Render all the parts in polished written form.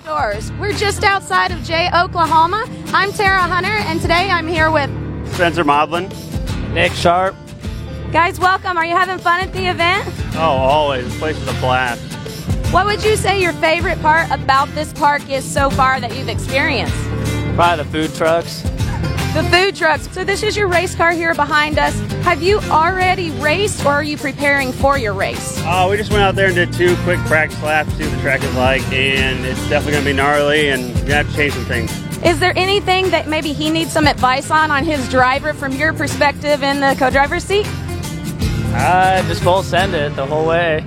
Outdoors. We're just outside of Jay, Oklahoma. I'm Tara Hunter, and today I'm here with Spencer Modlin. Nick Sharp. Guys, welcome. Are you having fun at the event? Oh, always. This place is a blast. What would you say your favorite part about this park is so far that you've experienced? Probably the food trucks. The food trucks. So this is your race car here behind us. Have you already raced, or are you preparing for your race? We just went out there and did 2 quick practice laps, see what the track is like, and it's definitely going to be gnarly, and we're going to have to change some things. Is there anything that maybe he needs some advice on his driver from your perspective in the co-driver's seat? Just full send it the whole way.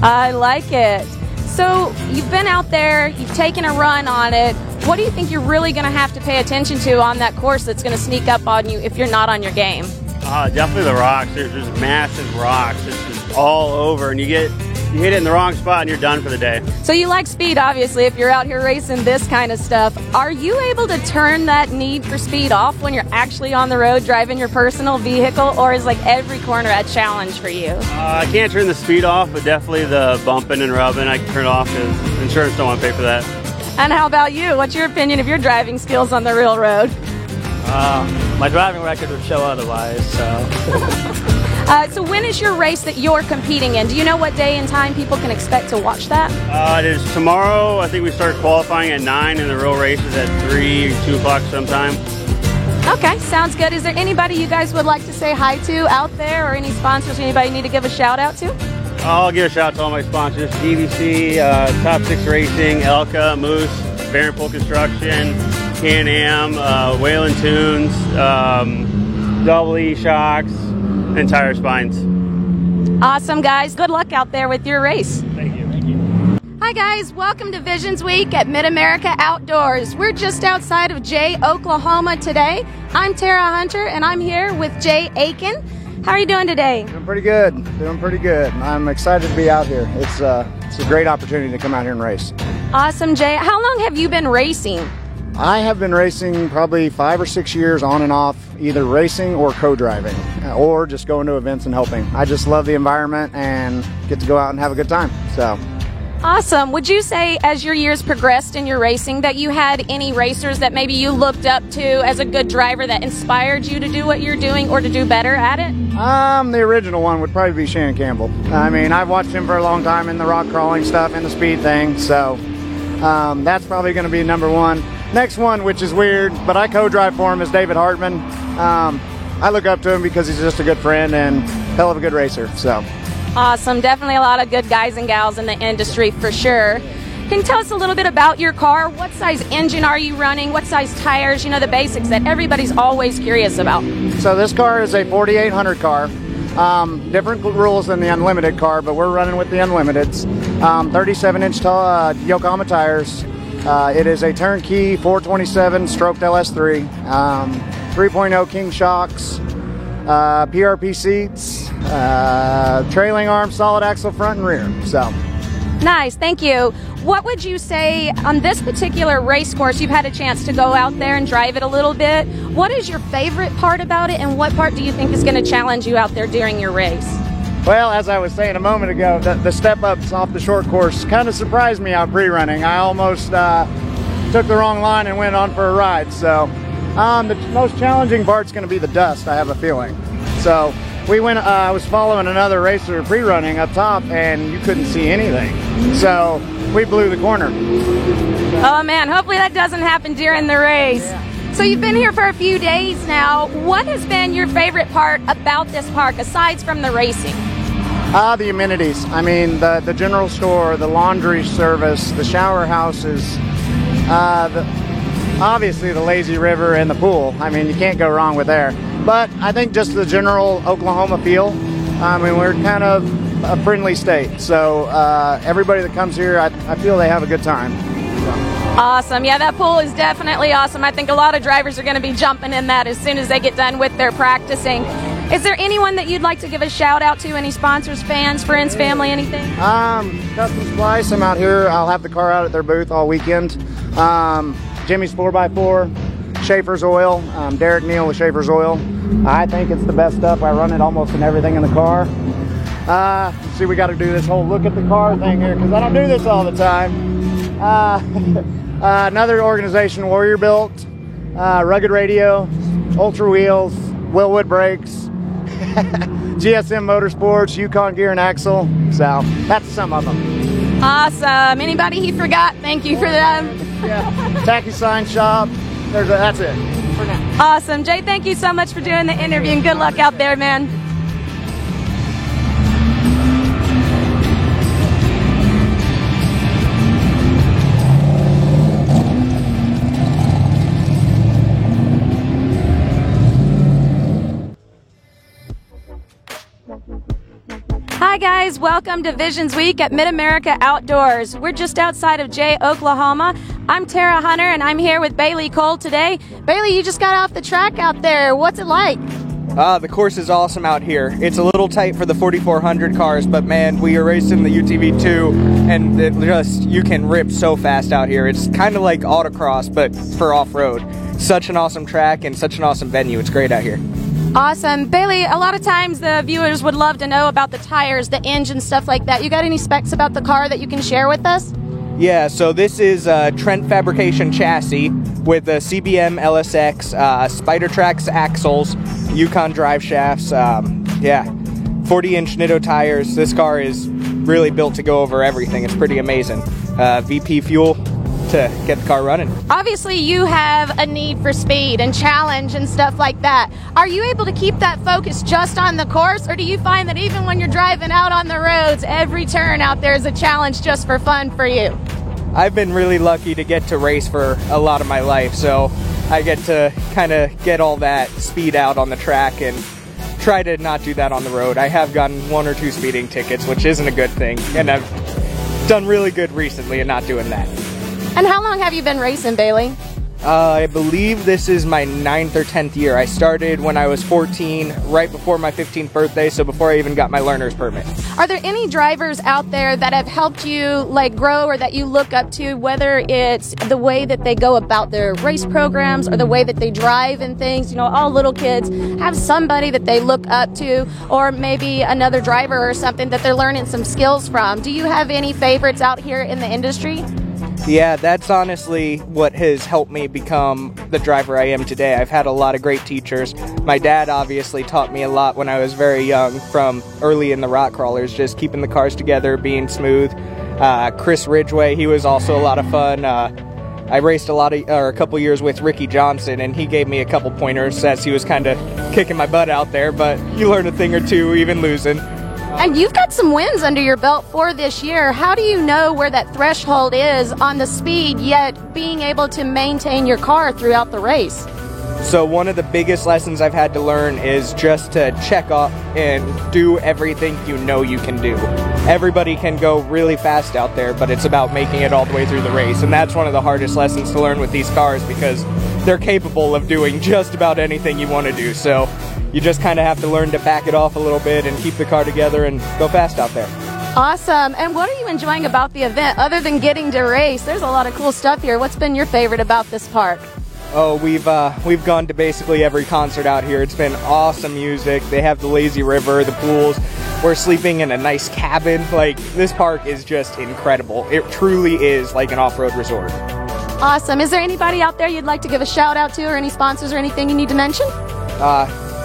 I like it. So you've been out there, you've taken a run on it. What do you think you're really going to have to pay attention to on that course that's going to sneak up on you if you're not on your game? Definitely the rocks. There's just massive rocks. It's just all over, and you hit it in the wrong spot and you're done for the day. So you like speed, obviously, if you're out here racing this kind of stuff. Are you able to turn that need for speed off when you're actually on the road driving your personal vehicle, or is like every corner a challenge for you? I can't turn the speed off, but definitely the bumping and rubbing I can turn off because insurance don't want to pay for that. And how about you? What's your opinion of your driving skills on the real road? My driving record would show otherwise, so. So when is your race that you're competing in? Do you know what day and time people can expect to watch that? It is tomorrow. I think we start qualifying at 9, and the real race is at 3, 2 o'clock sometime. Okay, sounds good. Is there anybody you guys would like to say hi to out there, or any sponsors anybody need to give a shout out to? I'll give a shout out to all my sponsors: GVC, Top 6 Racing, Elka, Moose, Baron Pool Construction, Can-Am, Whalen Tunes, Double E Shocks, and Tire Spines. Awesome, guys. Good luck out there with your race. Thank you. Thank you. Hi, guys. Welcome to Visions Week at Mid-America Outdoors. We're just outside of Jay, Oklahoma today. I'm Tara Hunter, and I'm here with Jay Aiken. How are you doing today? Doing pretty good. I'm excited to be out here. It's a great opportunity to come out here and race. Awesome, Jay. How long have you been racing? I have been racing probably 5 or 6 years on and off, either racing or co-driving, or just going to events and helping. I just love the environment and get to go out and have a good time. So. Awesome. Would you say as your years progressed in your racing that you had any racers that maybe you looked up to as a good driver that inspired you to do what you're doing or to do better at it? The original one would probably be Shannon Campbell. I mean, I've watched him for a long time in the rock crawling stuff and the speed thing, so that's probably going to be number one. Next one, which is weird, but I co-drive for him, is David Hartman. I look up to him because he's just a good friend and hell of a good racer. So. Awesome. Definitely a lot of good guys and gals in the industry for sure. Can you tell us a little bit about your car? What size engine are you running? What size tires? You know, the basics that everybody's always curious about. So this car is a 4800 car. Different rules than the Unlimited car, but we're running with the Unlimiteds. 37-inch Yokohama tires. It is a turnkey 427 stroked LS3. 3.0 King shocks. PRP seats, trailing arm, solid axle front and rear. So nice, thank you. What would you say on this particular race course? You've had a chance to go out there and drive it a little bit. What is your favorite part about it, and what part do you think is going to challenge you out there during your race? Well, as I was saying a moment ago, the step ups off the short course kind of surprised me out pre-running. I almost took the wrong line and went on for a ride. So the most challenging part's going to be the dust, I have a feeling. So we went. I was following another racer pre-running up top, and you couldn't see anything. So we blew the corner. Oh man, hopefully that doesn't happen during the race. Yeah. So you've been here for a few days now. What has been your favorite part about this park, aside from the racing? The amenities. I mean, the general store, the laundry service, the shower houses, obviously the lazy river and the pool. I mean, you can't go wrong with there. But I think just the general Oklahoma feel. I mean, we're kind of a friendly state. So everybody that comes here, I feel they have a good time. So. Awesome. Yeah, that pool is definitely awesome. I think a lot of drivers are going to be jumping in that as soon as they get done with their practicing. Is there anyone that you'd like to give a shout out to? Any sponsors, fans, friends, family, anything? Custom Splice. I'm out here. I'll have the car out at their booth all weekend. Jimmy's 4x4, Schaefer's Oil, Derek Neal with Schaefer's Oil. I think it's the best stuff. I run it almost in everything in the car. See, we got to do this whole look at the car thing here because I don't do this all the time. Another organization, Warrior Built, Rugged Radio, Ultra Wheels, Willwood Brakes, GSM Motorsports, Yukon Gear and Axle. So that's some of them. Awesome. Anybody he forgot, thank you for them. Yeah. Tacky Sign Shop. That's it for now. Awesome. Jay, thank you so much for doing the interview, and good luck out there, man. Hi guys, welcome to Visions Week at Mid-America Outdoors. We're just outside of Jay, Oklahoma. I'm Tara Hunter and I'm here with Bailey Cole today. Bailey, you just got off the track out there. What's it like? The course is awesome out here. It's a little tight for the 4400 cars, but man, we are racing the UTV2 and you can rip so fast out here. It's kind of like autocross, but for off-road. Such an awesome track and such an awesome venue. It's great out here. Awesome. Bailey, a lot of times the viewers would love to know about the tires, the engine, stuff like that. You got any specs about the car that you can share with us? Yeah, so this is a Trent Fabrication chassis with a CBM LSX, Spider-Trax axles, Yukon drive shafts, 40-inch Nitto tires. This car is really built to go over everything. It's pretty amazing. VP fuel to get the car running. Obviously you have a need for speed and challenge and stuff like that. Are you able to keep that focus just on the course, or do you find that even when you're driving out on the roads, every turn out there is a challenge just for fun for you? I've been really lucky to get to race for a lot of my life, so I get to kind of get all that speed out on the track and try to not do that on the road. I have gotten 1 or 2 speeding tickets, which isn't a good thing, and I've done really good recently in not doing that. And how long have you been racing, Bailey? I believe this is my 9th or 10th year. I started when I was 14, right before my 15th birthday, so before I even got my learner's permit. Are there any drivers out there that have helped you grow, or that you look up to, whether it's the way that they go about their race programs or the way that they drive and things? You know, all little kids have somebody that they look up to, or maybe another driver or something that they're learning some skills from. Do you have any favorites out here in the industry? Yeah, that's honestly what has helped me become the driver I am today. I've had a lot of great teachers. My dad obviously taught me a lot when I was very young, from early in the rock crawlers, just keeping the cars together, being smooth. Chris Ridgway, he was also a lot of fun. I raced a couple years with Ricky Johnson, and he gave me a couple pointers as he was kind of kicking my butt out there, but you learn a thing or two even losing. And you've got some wins under your belt for this year. How do you know where that threshold is on the speed, yet being able to maintain your car throughout the race? So one of the biggest lessons I've had to learn is just to check up and do everything you know you can do. Everybody can go really fast out there, but it's about making it all the way through the race. And that's one of the hardest lessons to learn with these cars, because they're capable of doing just about anything you want to do. So you just kind of have to learn to back it off a little bit and keep the car together and go fast out there. Awesome. And what are you enjoying about the event other than getting to race? There's a lot of cool stuff here. What's been your favorite about this park? Oh, we've gone to basically every concert out here. It's been awesome music. They have the lazy river, the pools. We're sleeping in a nice cabin. Like, this park is just incredible. It truly is like an off-road resort. Awesome. Is there anybody out there you'd like to give a shout out to, or any sponsors or anything you need to mention?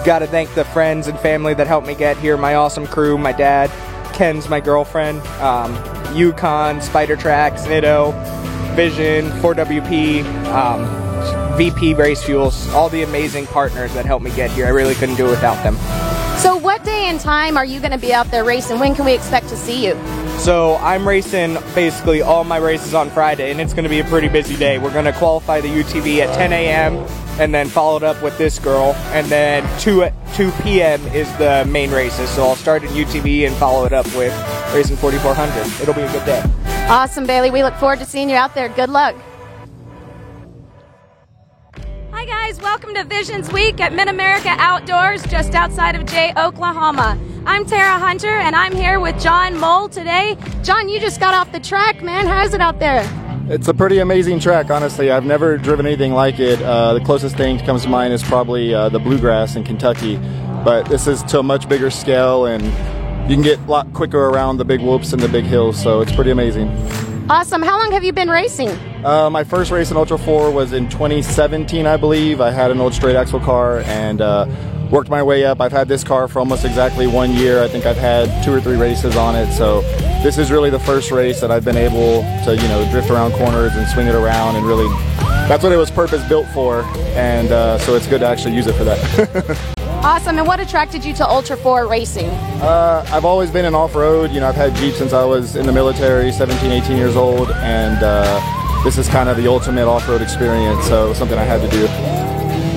Got to thank the friends and family that helped me get here. My awesome crew, my dad, Ken's my girlfriend, Yukon, Spider-Trax, Nitto, Vision, 4WP, VP Race Fuels, all the amazing partners that helped me get here. I really couldn't do it without them. So what day and time are you going to be out there racing? When can we expect to see you? So I'm racing basically all my races on Friday, and it's going to be a pretty busy day. We're going to qualify the UTV at 10 a.m. and then follow it up with this girl, and then 2 p.m. is the main races. So I'll start at UTV and follow it up with racing 4400. It'll be a good day. Awesome, Bailey. We look forward to seeing you out there. Good luck. Hi guys, welcome to Visions Week at Mid-America Outdoors, just outside of Jay, Oklahoma. I'm Tara Hunter, and I'm here with John Mole today. John, you just got off the track, man. How's it out there? It's a pretty amazing track, honestly. I've never driven anything like it. The closest thing that comes to mind is probably the Bluegrass in Kentucky, but this is to a much bigger scale, and you can get a lot quicker around the big whoops and the big hills, so it's pretty amazing. Awesome. How long have you been racing? My first race in Ultra 4 was in 2017, I believe. I had an old straight axle car and worked my way up. I've had this car for almost exactly 1 year. I think I've had 2 or 3 races on it. So this is really the first race that I've been able to, drift around corners and swing it around, and really, that's what it was purpose built for. And so it's good to actually use it for that. Awesome. And what attracted you to Ultra 4 racing? I've always been in off-road. I've had Jeep since I was in the military, 17, 18 years old, and this is kind of the ultimate off-road experience, so something I had to do.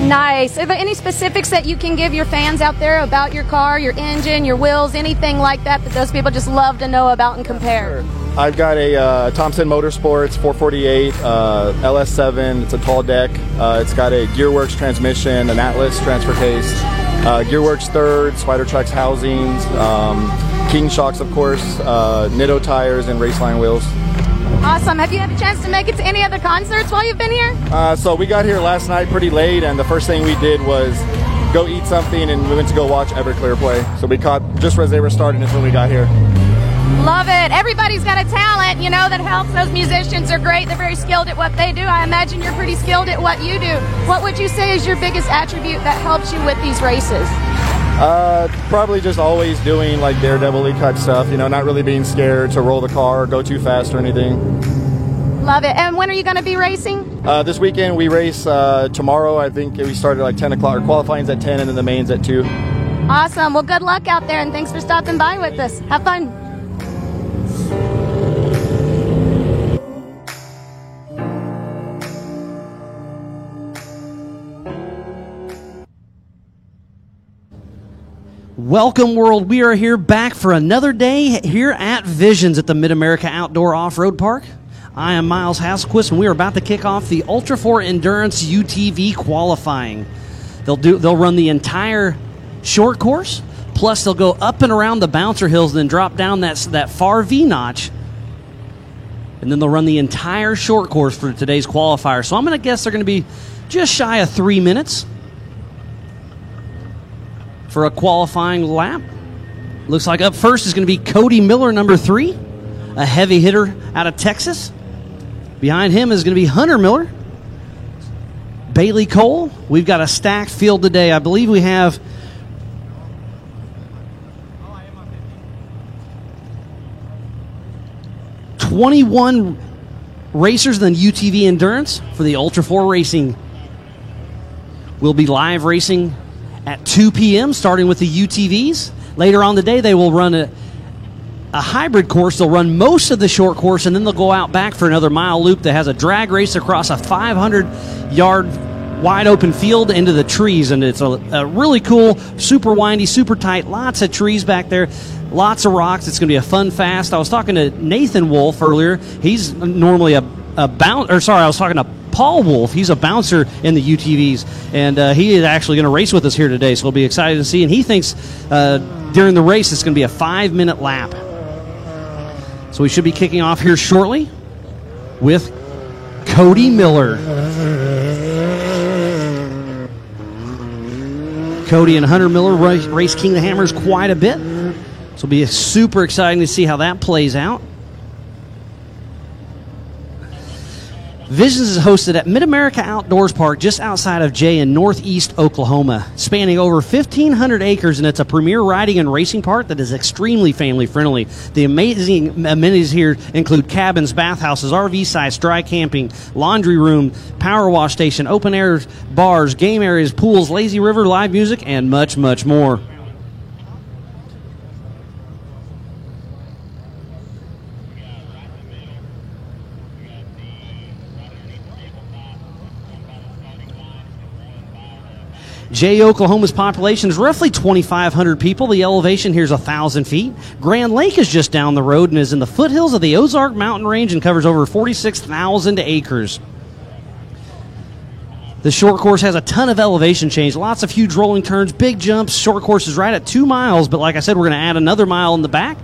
Nice. Are there any specifics that you can give your fans out there about your car, your engine, your wheels, anything like that those people just love to know about and compare? I've got a Thompson Motorsports 448 LS7. It's a tall deck. It's got a Gearworks transmission, an Atlas transfer case, Gearworks third, Spider Tracks housings, King shocks, of course, Nitto tires, and Raceline wheels. Awesome. Have you had a chance to make it to any other concerts while you've been here? So we got here last night pretty late, and the first thing we did was go eat something, and we went to go watch Everclear play. So we caught just as they were starting is when we got here. Love it. Everybody's got a talent, that helps. Those musicians are great. They're very skilled at what they do. I imagine you're pretty skilled at what you do. What would you say is your biggest attribute that helps you with these races? Probably just always doing like daredevil-y type stuff, not really being scared to roll the car or go too fast or anything. Love it. And when are you going to be racing? This weekend we race tomorrow. I think we started like 10 o'clock. Qualifying's at 10 and then the main's at 2. Awesome. Well, good luck out there, and thanks for stopping by with us. Have fun. Welcome, world. We are here back for another day here at Visions at the Mid-America Outdoor Off-Road Park. I am Miles Hasselquist, and we are about to kick off the Ultra 4 Endurance UTV qualifying. They'll run the entire short course, plus they'll go up and around the bouncer hills, and then drop down that far V-notch, and then they'll run the entire short course for today's qualifier. So I'm going to guess they're going to be just shy of 3 minutes for a qualifying lap. Looks like up first is going to be Cody Miller, number 3, a heavy hitter out of Texas. Behind him is going to be Hunter Miller, Bailey Cole. We've got a stacked field today. I believe we have 21 racers in UTV Endurance for the Ultra 4 racing. We'll be live racing at 2 p.m., starting with the UTVs. Later on the day, they will run a hybrid course. They'll run most of the short course, and then they'll go out back for another mile loop that has a drag race across a 500-yard wide-open field into the trees. And it's a really cool, super windy, super tight, lots of trees back there, lots of rocks. It's going to be a fun fast. I was talking to Nathan Wolf earlier. He's normally I was talking to Paul Wolf. He's a bouncer in the UTVs, and he is actually going to race with us here today, so we'll be excited to see. And he thinks during the race it's going to be a 5-minute lap. So we should be kicking off here shortly with Cody Miller. Cody and Hunter Miller race King of the Hammers quite a bit, so it'll be super exciting to see how that plays out. Visions is hosted at Mid-America Outdoors Park just outside of Jay in northeast Oklahoma, spanning over 1,500 acres, and it's a premier riding and racing park that is extremely family-friendly. The amazing amenities here include cabins, bathhouses, RV sites, dry camping, laundry room, power wash station, open-air bars, game areas, pools, lazy river, live music, and much, much more. Jay, Oklahoma's population is roughly 2,500 people. The elevation here is 1,000 feet. Grand Lake is just down the road and is in the foothills of the Ozark Mountain Range and covers over 46,000 acres. The short course has a ton of elevation change, lots of huge rolling turns, big jumps. Short course is right at 2 miles, but like I said, we're going to add another mile in the back.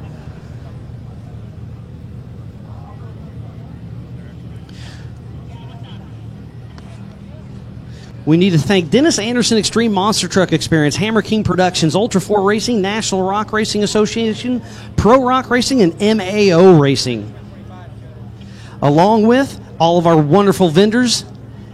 We need to thank Dennis Anderson Extreme Monster Truck Experience, Hammer King Productions, Ultra 4 Racing, National Rock Racing Association, Pro Rock Racing, and MAO Racing. along with all of our wonderful vendors.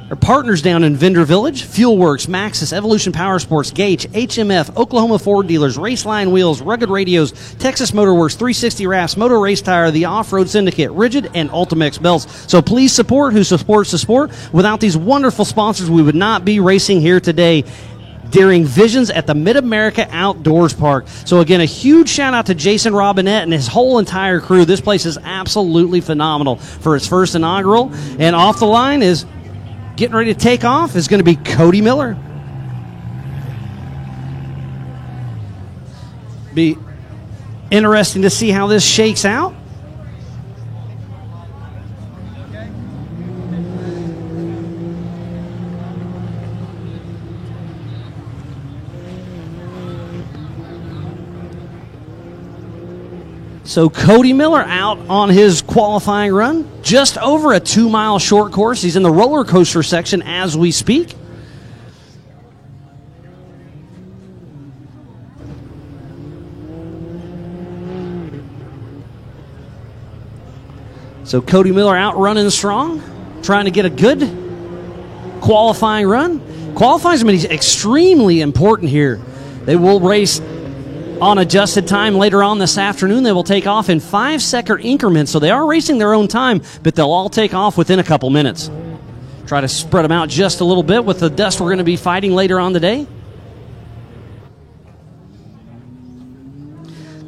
Our partners down in Vendor Village: Fuelworks, Maxxis, Evolution Power Sports, Gage, HMF, Oklahoma Ford Dealers, Raceline Wheels, Rugged Radios, Texas Motorworks, 360 Rafts, Motor Race Tire, the Off-Road Syndicate, Rigid, and Ultimax Belts. So please support who supports the sport. Without these wonderful sponsors, we would not be racing here today during Visions at the Mid-America Outdoors Park. So again, a huge shout out to Jason Robinette and his whole entire crew. This place is absolutely phenomenal for its first inaugural. And off the line is getting ready to take off is going to be Cody Miller. Be interesting to see how this shakes out. So Cody Miller out on his qualifying run, just over a 2-mile short course. He's in the roller coaster section as we speak. So Cody Miller out running strong, trying to get a good qualifying run. Qualifying is going to be extremely important here. They will race on adjusted time later on this afternoon. They will take off in 5-second increments, so they are racing their own time, but they'll all take off within a couple minutes. Try to spread them out just a little bit with the dust we're going to be fighting later on today.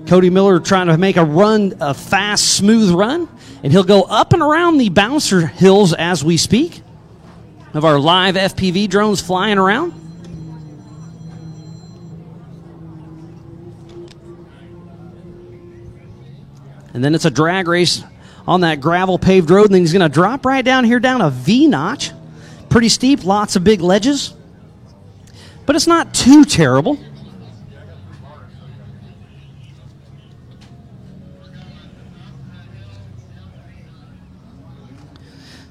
Cody Miller trying to make a fast, smooth run, and he'll go up and around the bouncer hills as we speak of our live FPV drones flying around. And then it's a drag race on that gravel paved road. And then he's going to drop right down here down a V-notch. Pretty steep, lots of big ledges. But it's not too terrible.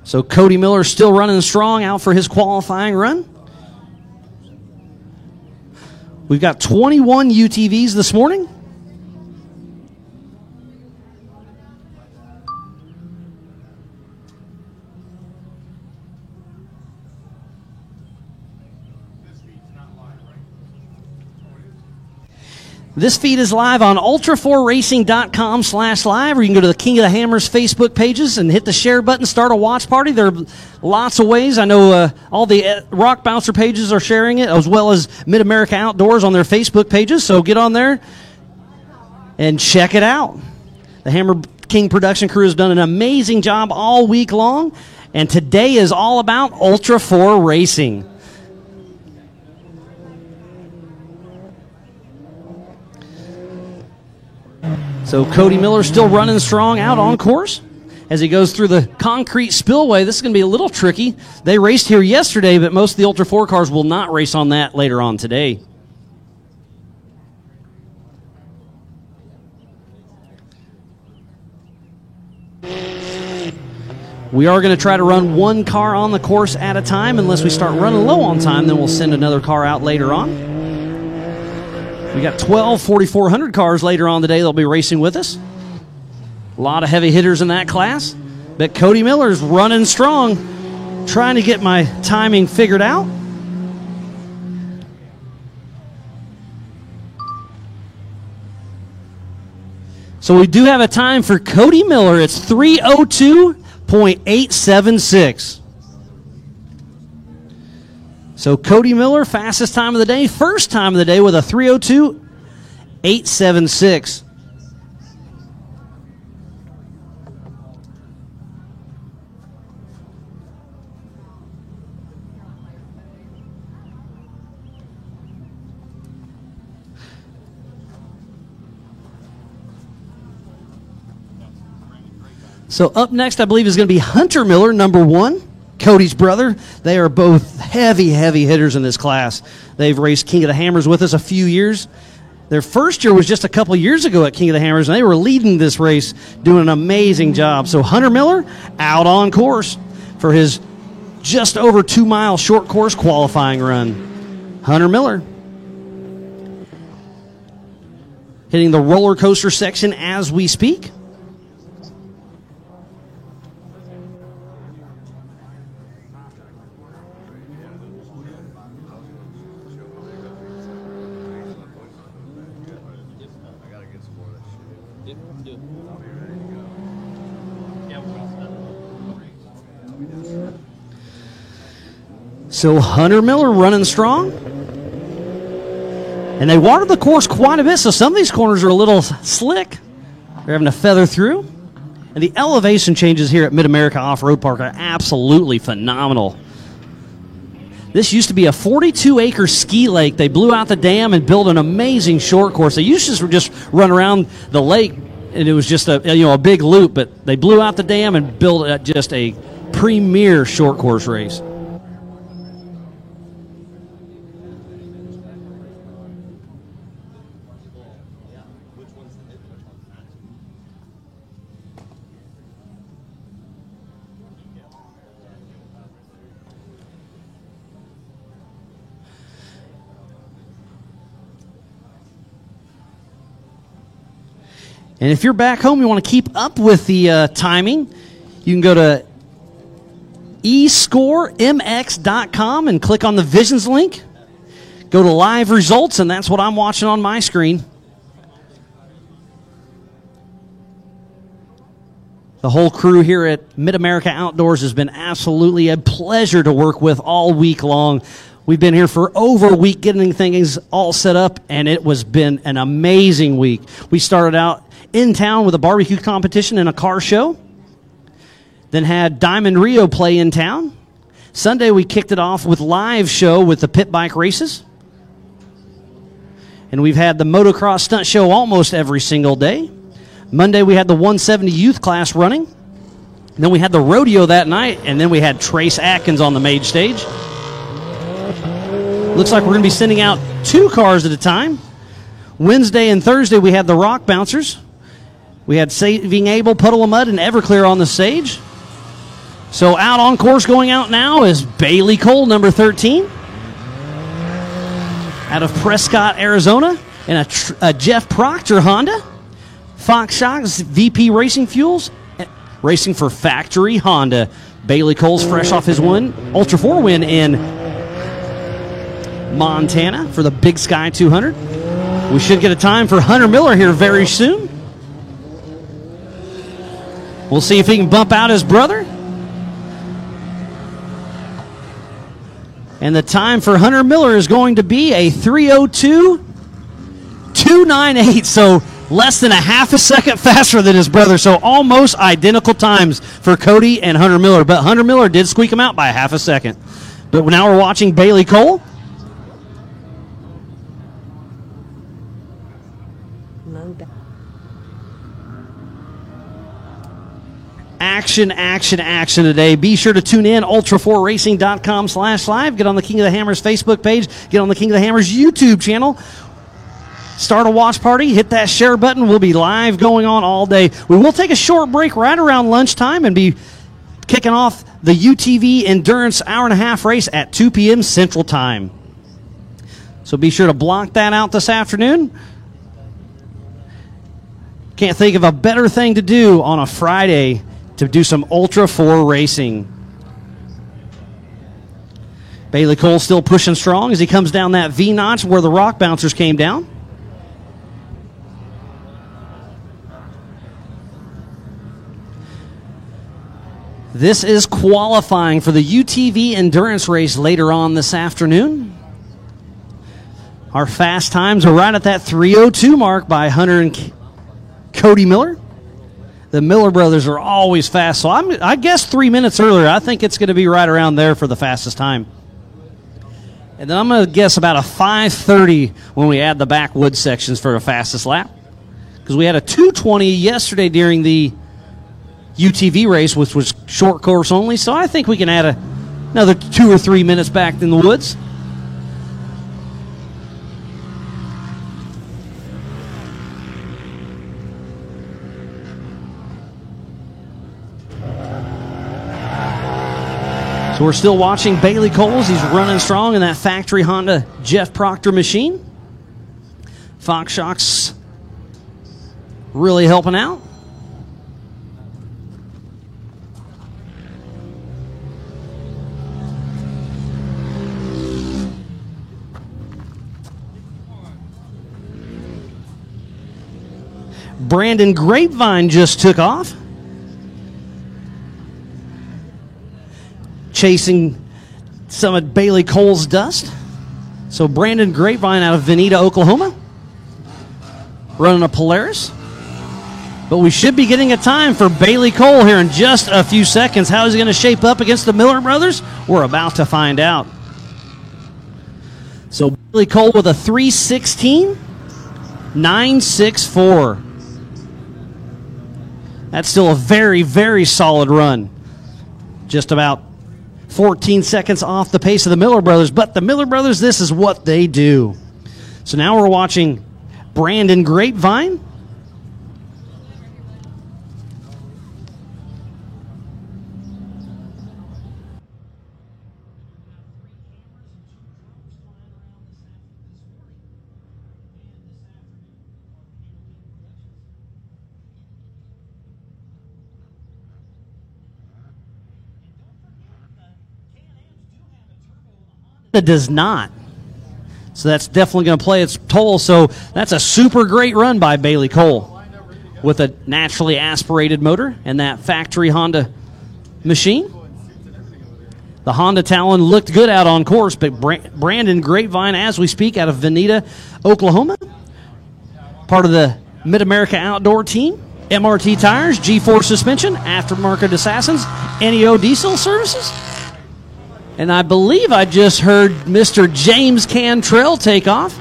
So Cody Miller still running strong out for his qualifying run. We've got 21 UTVs this morning. This feed is live on ultra4racing.com/live, or you can go to the King of the Hammers Facebook pages and hit the share button, start a watch party. There are lots of ways. I know all the Rock Bouncer pages are sharing it, as well as Mid-America Outdoors on their Facebook pages, so get on there and check it out. The Hammer King production crew has done an amazing job all week long, and today is all about Ultra 4 Racing. So Cody Miller still running strong out on course as he goes through the concrete spillway. This is going to be a little tricky. They raced here yesterday, but most of the Ultra 4 cars will not race on that later on today. We are going to try to run one car on the course at a time. Unless we start running low on time, then we'll send another car out later on. We got 12 4400 cars later on today that'll be racing with us. A lot of heavy hitters in that class. But Cody Miller's running strong, trying to get my timing figured out. So we do have a time for Cody Miller. It's 3:02.876. So Cody Miller, fastest time of the day, first time of the day with a 3:02.876. So up next, I believe, is going to be Hunter Miller, number 1. Cody's brother. They are both heavy hitters in this class. They've raced King of the Hammers with us a few years. Their first year was just a couple years ago at King of the Hammers, and they were leading this race, doing an amazing job. So Hunter Miller out on course for his just over 2-mile short course qualifying run. Hunter Miller hitting the roller coaster section as we speak. So Hunter Miller running strong. And they watered the course quite a bit, so some of these corners are a little slick. They're having to feather through. And the elevation changes here at Mid-America Off-Road Park are absolutely phenomenal. This used to be a 42-acre ski lake. They blew out the dam and built an amazing short course. They used to just run around the lake, and it was just a big loop, but they blew out the dam and built just a premier short course race. And if you're back home, you want to keep up with the timing, you can go to escoremx.com and click on the Visions link. Go to live results, and that's what I'm watching on my screen. The whole crew here at Mid-America Outdoors has been absolutely a pleasure to work with all week long. We've been here for over a week getting things all set up, and it was been an amazing week. We started out in town with a barbecue competition and a car show. Then had Diamond Rio play in town. Sunday we kicked it off with live show with the pit bike races. And we've had the motocross stunt show almost every single day. Monday we had the 170 youth class running. And then we had the rodeo that night, and then we had Trace Atkins on the main stage. Looks like we're going to be sending out 2 cars at a time. Wednesday and Thursday we had the Rock Bouncers. We had Saving Abel, Puddle of Mud, and Everclear on the stage. So out on course going out now is Bailey Cole, number 13. Out of Prescott, Arizona, and a Jeff Proctor Honda. Fox Shocks, VP Racing Fuels, racing for Factory Honda. Bailey Cole's fresh off his Ultra 4 win in Montana for the Big Sky 200. We should get a time for Hunter Miller here very soon. We'll see if he can bump out his brother. And the time for Hunter Miller is going to be a 3:02.298, so less than a half a second faster than his brother, so almost identical times for Cody and Hunter Miller. But Hunter Miller did squeak him out by a half a second. But now we're watching Bailey Cole. Action today. Be sure to tune in, ultra4racing.com/live. Get on the King of the Hammers Facebook page. Get on the King of the Hammers YouTube channel. Start a watch party. Hit that share button. We'll be live going on all day. We will take a short break right around lunchtime and be kicking off the UTV Endurance hour-and-a-half race at 2 p.m. Central Time. So be sure to block that out this afternoon. Can't think of a better thing to do on a Friday to do some Ultra 4 racing. Bailey Cole still pushing strong as he comes down that V-notch where the Rock Bouncers came down. This is qualifying for the UTV Endurance race later on this afternoon. Our fast times are right at that 3:02 mark by Hunter and Cody Miller. The Miller brothers are always fast, so I guess 3 minutes earlier. I think it's going to be right around there for the fastest time. And then I'm going to guess about a 5:30 when we add the backwood sections for the fastest lap. Because we had a 2:20 yesterday during the UTV race, which was short course only, so I think we can add another 2 or 3 minutes back in the woods. So we're still watching Bailey Coles. He's running strong in that factory Honda Jeff Proctor machine. Fox Shocks really helping out. Brandon Grapevine just took off. Chasing some of Bailey Cole's dust. So Brandon Grapevine out of Veneta, Oklahoma. Running a Polaris. But we should be getting a time for Bailey Cole here in just a few seconds. How is he going to shape up against the Miller brothers? We're about to find out. So Bailey Cole with a 3:16.964. That's still a very, very solid run. Just about 14 seconds off the pace of the Miller brothers. But the Miller brothers, this is what they do. So now we're watching Brandon Grapevine. It does not. So that's definitely going to play its toll. So that's a super great run by Bailey Cole with a naturally aspirated motor and that factory Honda machine. The Honda Talon looked good out on course, but Brandon Grapevine, as we speak, out of Veneta, Oklahoma, part of the Mid-America Outdoor team, MRT Tires, G4 Suspension, Aftermarket Assassins, NEO Diesel Services. And I believe I just heard Mr. James Cantrell take off.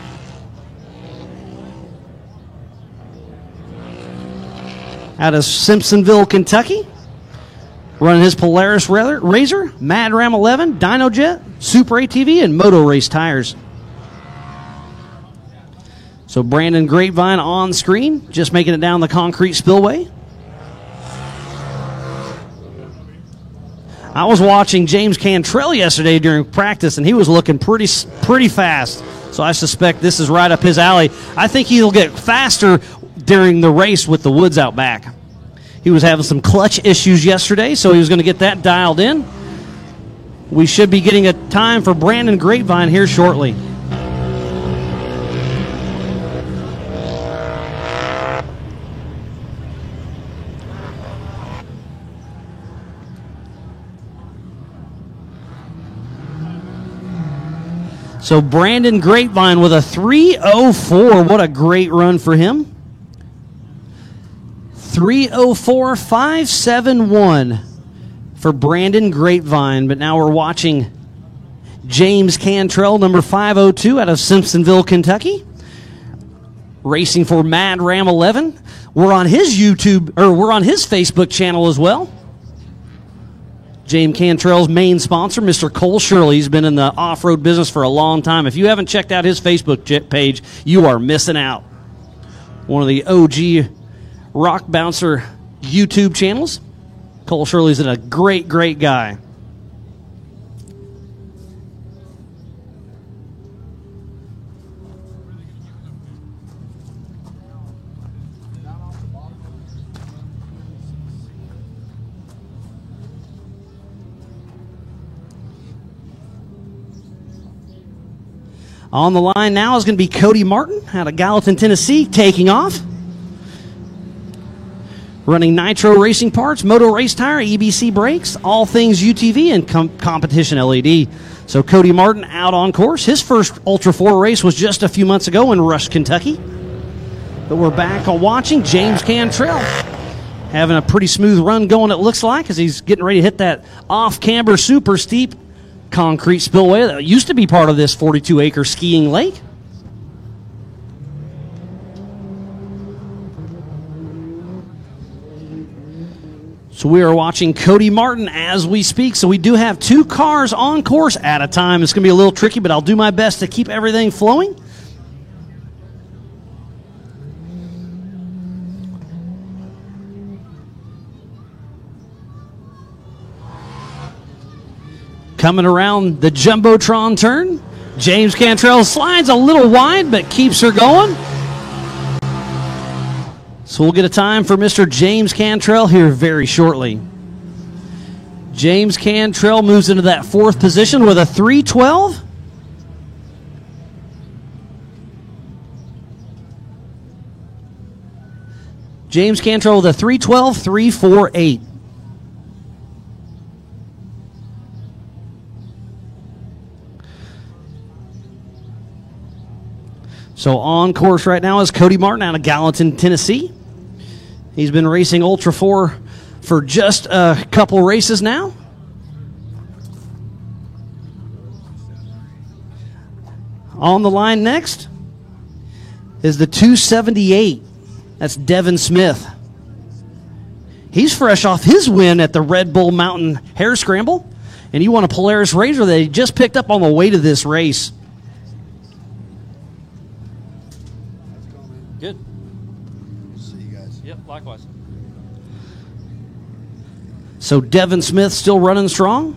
Out of Simpsonville, Kentucky. Running his Polaris Razor, Mad Ram 11, DynoJet, Super ATV, and Moto Race tires. So Brandon Grapevine on screen, just making it down the concrete spillway. I was watching James Cantrell yesterday during practice, and he was looking pretty fast. So I suspect this is right up his alley. I think he'll get faster during the race with the woods out back. He was having some clutch issues yesterday, so he was going to get that dialed in. We should be getting a time for Brandon Grapevine here shortly. So Brandon Grapevine with a 3:04. What a great run for him. 3:04.571 for Brandon Grapevine. But now we're watching James Cantrell, number 502, out of Simpsonville, Kentucky, racing for Mad Ram 11. We're on his we're on his Facebook channel as well. James Cantrell's main sponsor, Mr. Cole Shirley. He's been in the off-road business for a long time. If you haven't checked out his Facebook page, you are missing out. One of the OG Rock Bouncer YouTube channels. Cole Shirley's a great, great guy. On the line now is going to be Cody Martin out of Gallatin, Tennessee, taking off. Running Nitro Racing Parts, Moto Race Tire, EBC brakes, all things UTV, and competition LED. So Cody Martin out on course. His first Ultra 4 race was just a few months ago in Rush, Kentucky. But we're back on watching James Cantrell having a pretty smooth run going, it looks like, as he's getting ready to hit that off-camber super steep concrete spillway that used to be part of this 42-acre skiing lake. So we are watching Cody Martin as we speak. So we do have two cars on course at a time. It's going to be a little tricky, but I'll do my best to keep everything flowing. Coming around the Jumbotron turn, James Cantrell slides a little wide, but keeps her going. So we'll get a time for Mr. James Cantrell here very shortly. James Cantrell moves into that fourth position with a 3:12. James Cantrell with a 3:12.348. So on course right now is Cody Martin out of Gallatin, Tennessee. He's been racing Ultra 4 for just a couple races now. On the line next is the 278. That's Devin Smith. He's fresh off his win at the Red Bull Mountain Hare Scramble, and he won a Polaris RZR that he just picked up on the way to this race. Good. See you guys. Yep, likewise. So Devin Smith still running strong.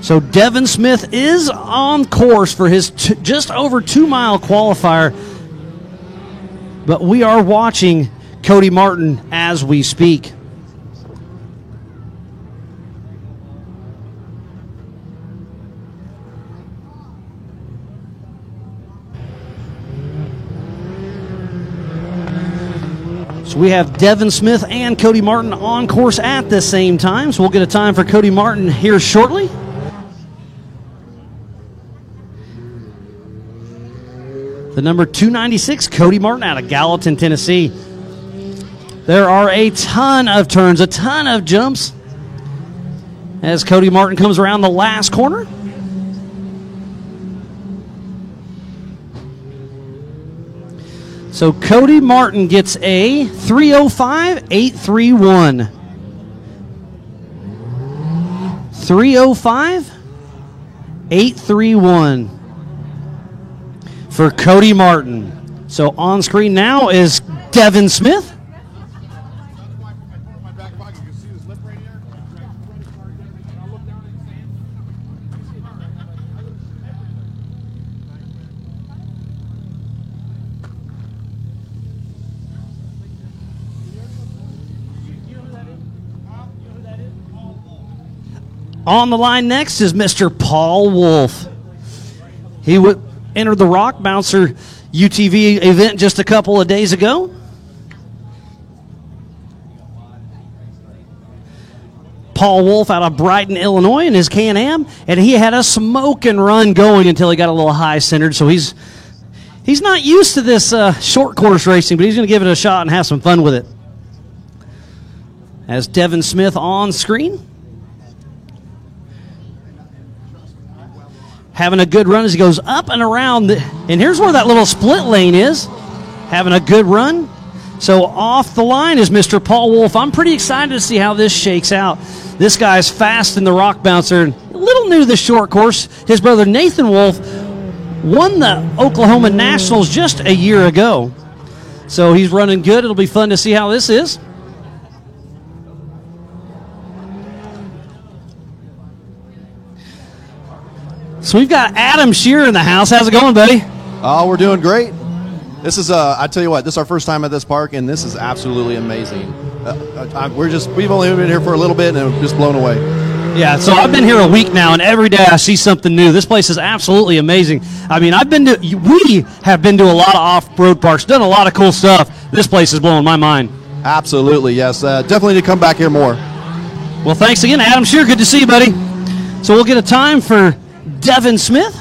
So Devin Smith is on course for his just over 2 mile qualifier. But we are watching Cody Martin as we speak. So we have Devin Smith and Cody Martin on course at the same time. So we'll get a time for Cody Martin here shortly. The number 296, Cody Martin out of Gallatin, Tennessee. There are a ton of turns, a ton of jumps as Cody Martin comes around the last corner. So Cody Martin gets a 3:05.831. 3:05.831 for Cody Martin. So on screen now is Devin Smith. On the line next is Mr. Paul Wolf. He entered the Rock Bouncer UTV event just a couple of days ago. Paul Wolf out of Brighton, Illinois in his Can-Am, and he had a smoking run going until he got a little high-centered, so he's not used to this short course racing, but he's going to give it a shot and have some fun with it. As Devin Smith on screen. Having a good run as he goes up and around. And here's where that little split lane is. Having a good run. So off the line is Mr. Paul Wolf. I'm pretty excited to see how this shakes out. This guy's fast in the Rock Bouncer. A little new to the short course. His brother Nathan Wolf won the Oklahoma Nationals just a year ago. So he's running good. It'll be fun to see how this is. So we've got Adam Shearer in the house. How's it going, buddy? Oh, we're doing great. This is, I tell you what, this is our first time at this park, and this is absolutely amazing. We've only been here for a little bit, and we're just blown away. Yeah, so I've been here a week now, and every day I see something new. This place is absolutely amazing. I mean, we have been to a lot of off-road parks, done a lot of cool stuff. This place is blowing my mind. Absolutely, yes. Definitely need to come back here more. Well, thanks again, Adam Shearer. Good to see you, buddy. So we'll get a time for Devin Smith.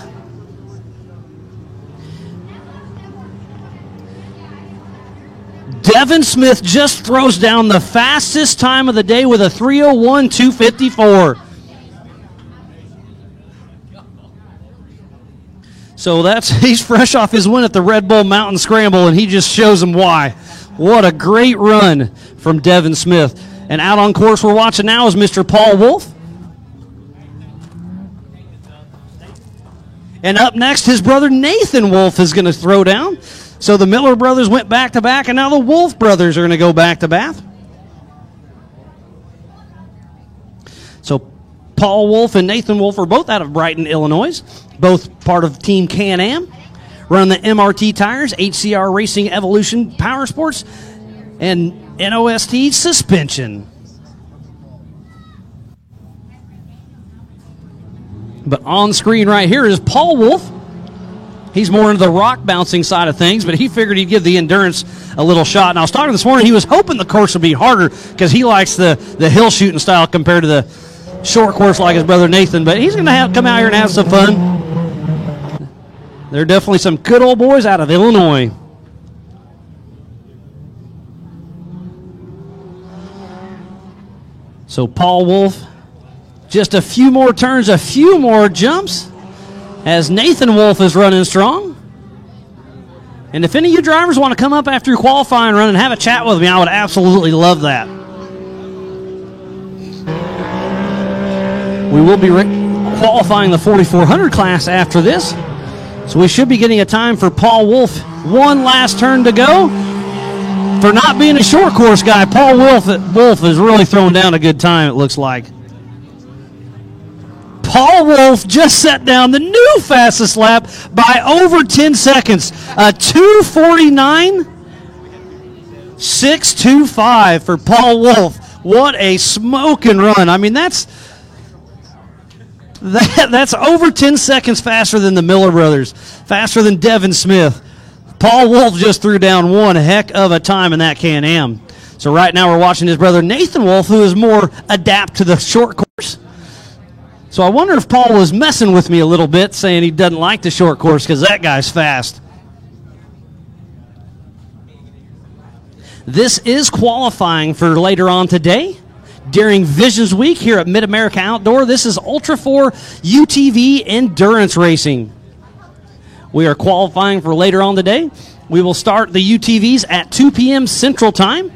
Devin Smith just throws down the fastest time of the day with a 3:01.254. So he's fresh off his win at the Red Bull Mountain Scramble, and he just shows them why. What a great run from Devin Smith. And out on course we're watching now is Mr. Paul Wolf. And up next, his brother Nathan Wolf is going to throw down. So the Miller brothers went back-to-back, and now the Wolf brothers are going to go back-to-back. So Paul Wolf and Nathan Wolf are both out of Brighton, Illinois, both part of Team Can-Am. Run the MRT tires, HCR Racing Evolution Power Sports, and NOST suspension. But on screen right here is Paul Wolf. He's more into the rock bouncing side of things, but he figured he'd give the endurance a little shot. And I was talking this morning, he was hoping the course would be harder because he likes the hill shooting style compared to the short course like his brother Nathan. But he's going to come out here and have some fun. There are definitely some good old boys out of Illinois. So Paul Wolf, just a few more turns, a few more jumps, as Nathan Wolf is running strong. And if any of you drivers want to come up after your qualifying run and have a chat with me, I would absolutely love that. We will be qualifying the 4400 class after this. So we should be getting a time for Paul Wolf. One last turn to go. For not being a short course guy, Paul Wolf is really throwing down a good time, it looks like. Paul Wolf just set down the new fastest lap by over 10 seconds. A 2:49.625 for Paul Wolf. What a smoking run. I mean, that's over 10 seconds faster than the Miller brothers, faster than Devin Smith. Paul Wolf just threw down one heck of a time in that Can-Am. So right now we're watching his brother Nathan Wolf, who is more adapt to the short course. So I wonder if Paul was messing with me a little bit, saying he doesn't like the short course because that guy's fast. This is qualifying for later on today during Visions Week here at Mid-America Outdoor. This is Ultra 4 UTV Endurance Racing. We are qualifying for later on today. We will start the UTVs at 2 p.m. Central Time.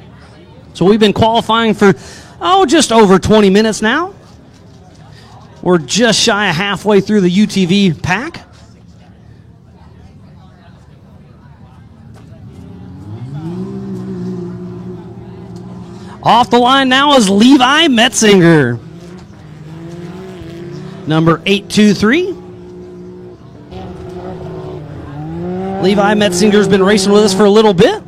So we've been qualifying for, just over 20 minutes now. We're just shy of halfway through the UTV pack. Off the line now is Levi Metzinger, number 823. Levi Metzinger's been racing with us for a little bit.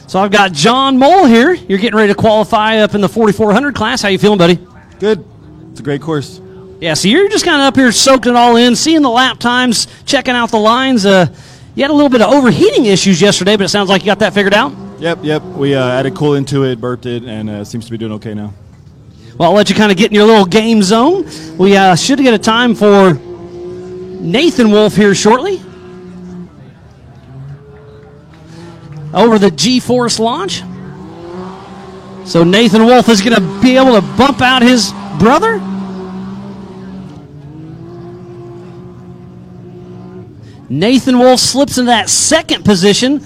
So I've got John Mole here. You're getting ready to qualify up in the 4400 class. How you feeling, buddy? Good. It's a great course. Yeah, so you're just kind of up here soaking it all in, seeing the lap times, checking out the lines. You had a little bit of overheating issues yesterday, but it sounds like you got that figured out. Yep. We added cool into it, burped it, and it seems to be doing okay now. Well, I'll let you kind of get in your little game zone. We should get a time for Nathan Wolf here shortly. Over the G-Force launch. So Nathan Wolf is going to be able to bump out his brother. Nathan Wolf slips into that second position.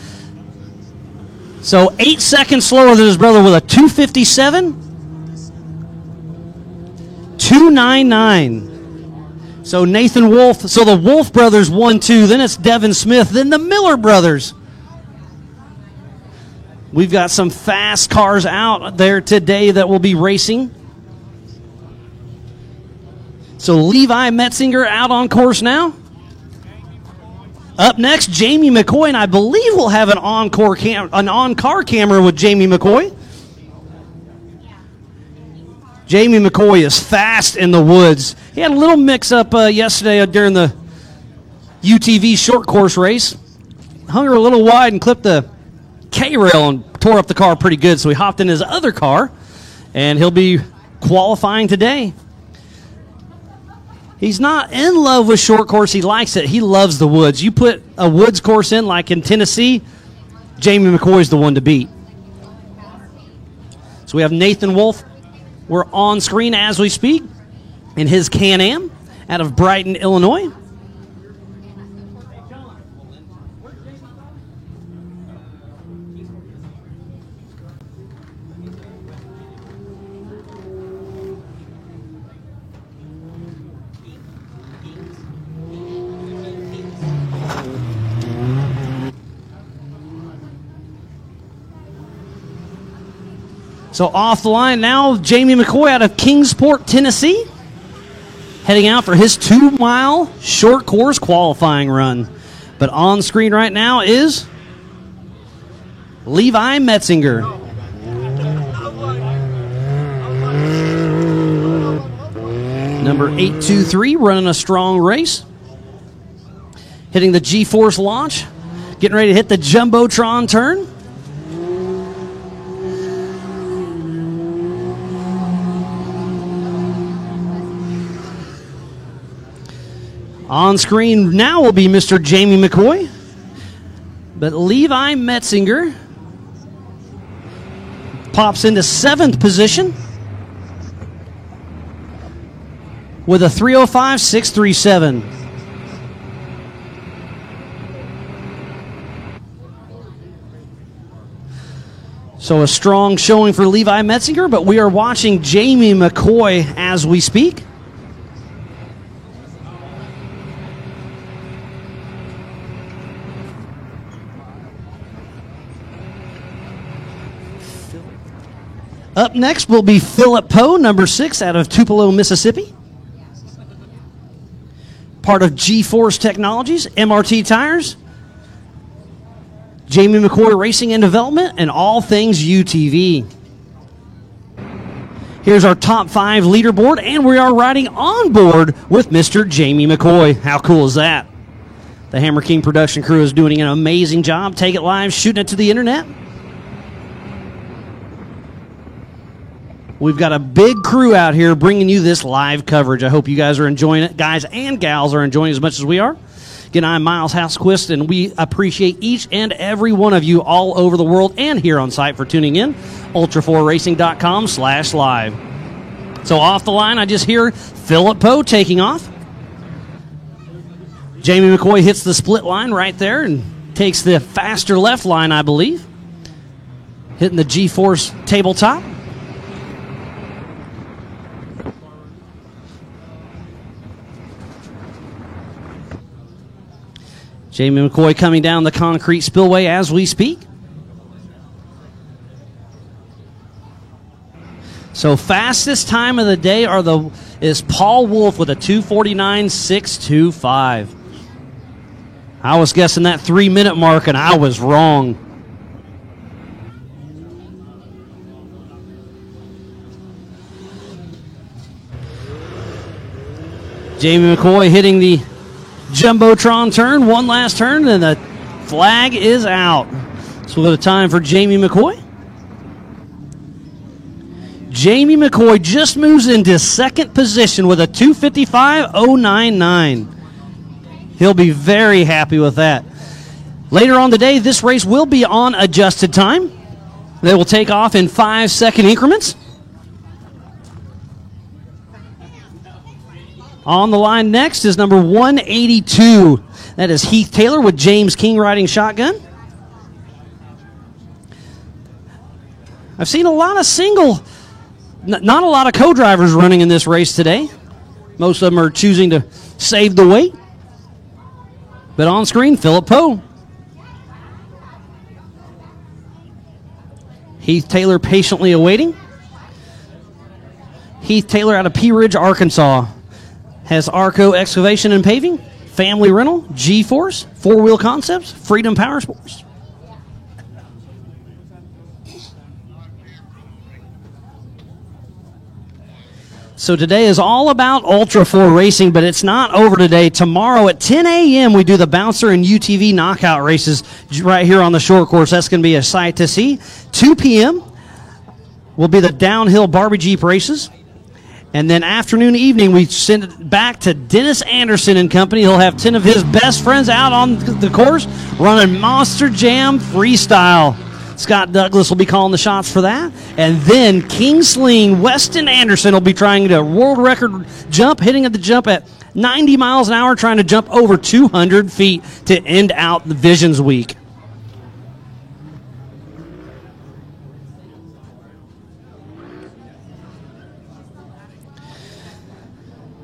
So 8 seconds slower than his brother with a 2:57.299. So Nathan Wolf, so the Wolf brothers 1-2, then it's Devin Smith, then the Miller brothers. We've got some fast cars out there today that will be racing. So Levi Metzinger out on course now. Up next, Jamie McCoy, and I believe we'll have an on-car camera with Jamie McCoy. Jamie McCoy is fast in the woods. He had a little mix-up yesterday during the UTV short course race. Hung her a little wide and clipped the K-rail and tore up the car pretty good, so he hopped in his other car, and he'll be qualifying today. He's not in love with short course. He likes it. He loves the woods. You put a woods course in like in Tennessee, Jamie McCoy's the one to beat. So we have Nathan Wolf. We're on screen as we speak in his Can-Am out of Brighton, Illinois. So off the line now, Jamie McCoy out of Kingsport, Tennessee, heading out for his 2-mile short course qualifying run. But on screen right now is Levi Number 823 running a strong race. Hitting the G-Force launch. Getting ready to hit the Jumbotron turn. On screen now will be Mr. Jamie McCoy. But Levi Metzinger pops into 7th position with a 3:05.637. So a strong showing for Levi Metzinger, but we are watching Jamie McCoy as we speak. Up next will be Philip Poe, number 6, out of Tupelo, Mississippi. Part of G-Force Technologies, MRT Tires, Jamie McCoy Racing and Development, and all things UTV. Here's our top 5 leaderboard, and we are riding on board with Mr. Jamie McCoy. How cool is that? The Hammer King production crew is doing an amazing job. Take it live, shooting it to the internet. We've got a big crew out here bringing you this live coverage. I hope you guys are enjoying it. Guys and gals are enjoying it as much as we are. Again, I'm Miles Hasquist, and we appreciate each and every one of you all over the world and here on site for tuning in. Ultra4Racing.com/live. So off the line, I just hear Philip Poe taking off. Jamie McCoy hits the split line right there and takes the faster left line, I believe. Hitting the G-Force tabletop. Jamie McCoy coming down the concrete spillway as we speak. So fastest time of the day is Paul Wolf with a 2:49.625. I was guessing that 3-minute mark, and I was wrong. Jamie McCoy hitting the Jumbotron turn, one last turn, and the flag is out. So we'll have time for Jamie McCoy. Jamie McCoy just moves into 2nd position with a 2:55.099. He'll be very happy with that. Later on today, this race will be on adjusted time. They will take off in 5-second increments. On the line next is number 182. That is Heath Taylor with James King riding shotgun. I've seen a lot of not a lot of co-drivers running in this race today. Most of them are choosing to save the weight. But on screen, Philip Poe. Heath Taylor patiently awaiting. Heath Taylor out of Pea Ridge, Arkansas. Has Arco Excavation and Paving, Family Rental, G-Force, 4-Wheel Concepts, Freedom Power Sports. So today is all about Ultra 4 racing, but it's not over today. Tomorrow at 10 a.m. we do the Bouncer and UTV knockout races right here on the short course. That's going to be a sight to see. 2 p.m. will be the downhill Barbie Jeep races. And then afternoon, evening, we send it back to Dennis Anderson and company. He'll have 10 of his best friends out on the course running Monster Jam Freestyle. Scott Douglas will be calling the shots for that. And then King Sling, Weston Anderson will be trying to world record jump, hitting at the jump at 90 miles an hour, trying to jump over 200 feet to end out the Visions Week.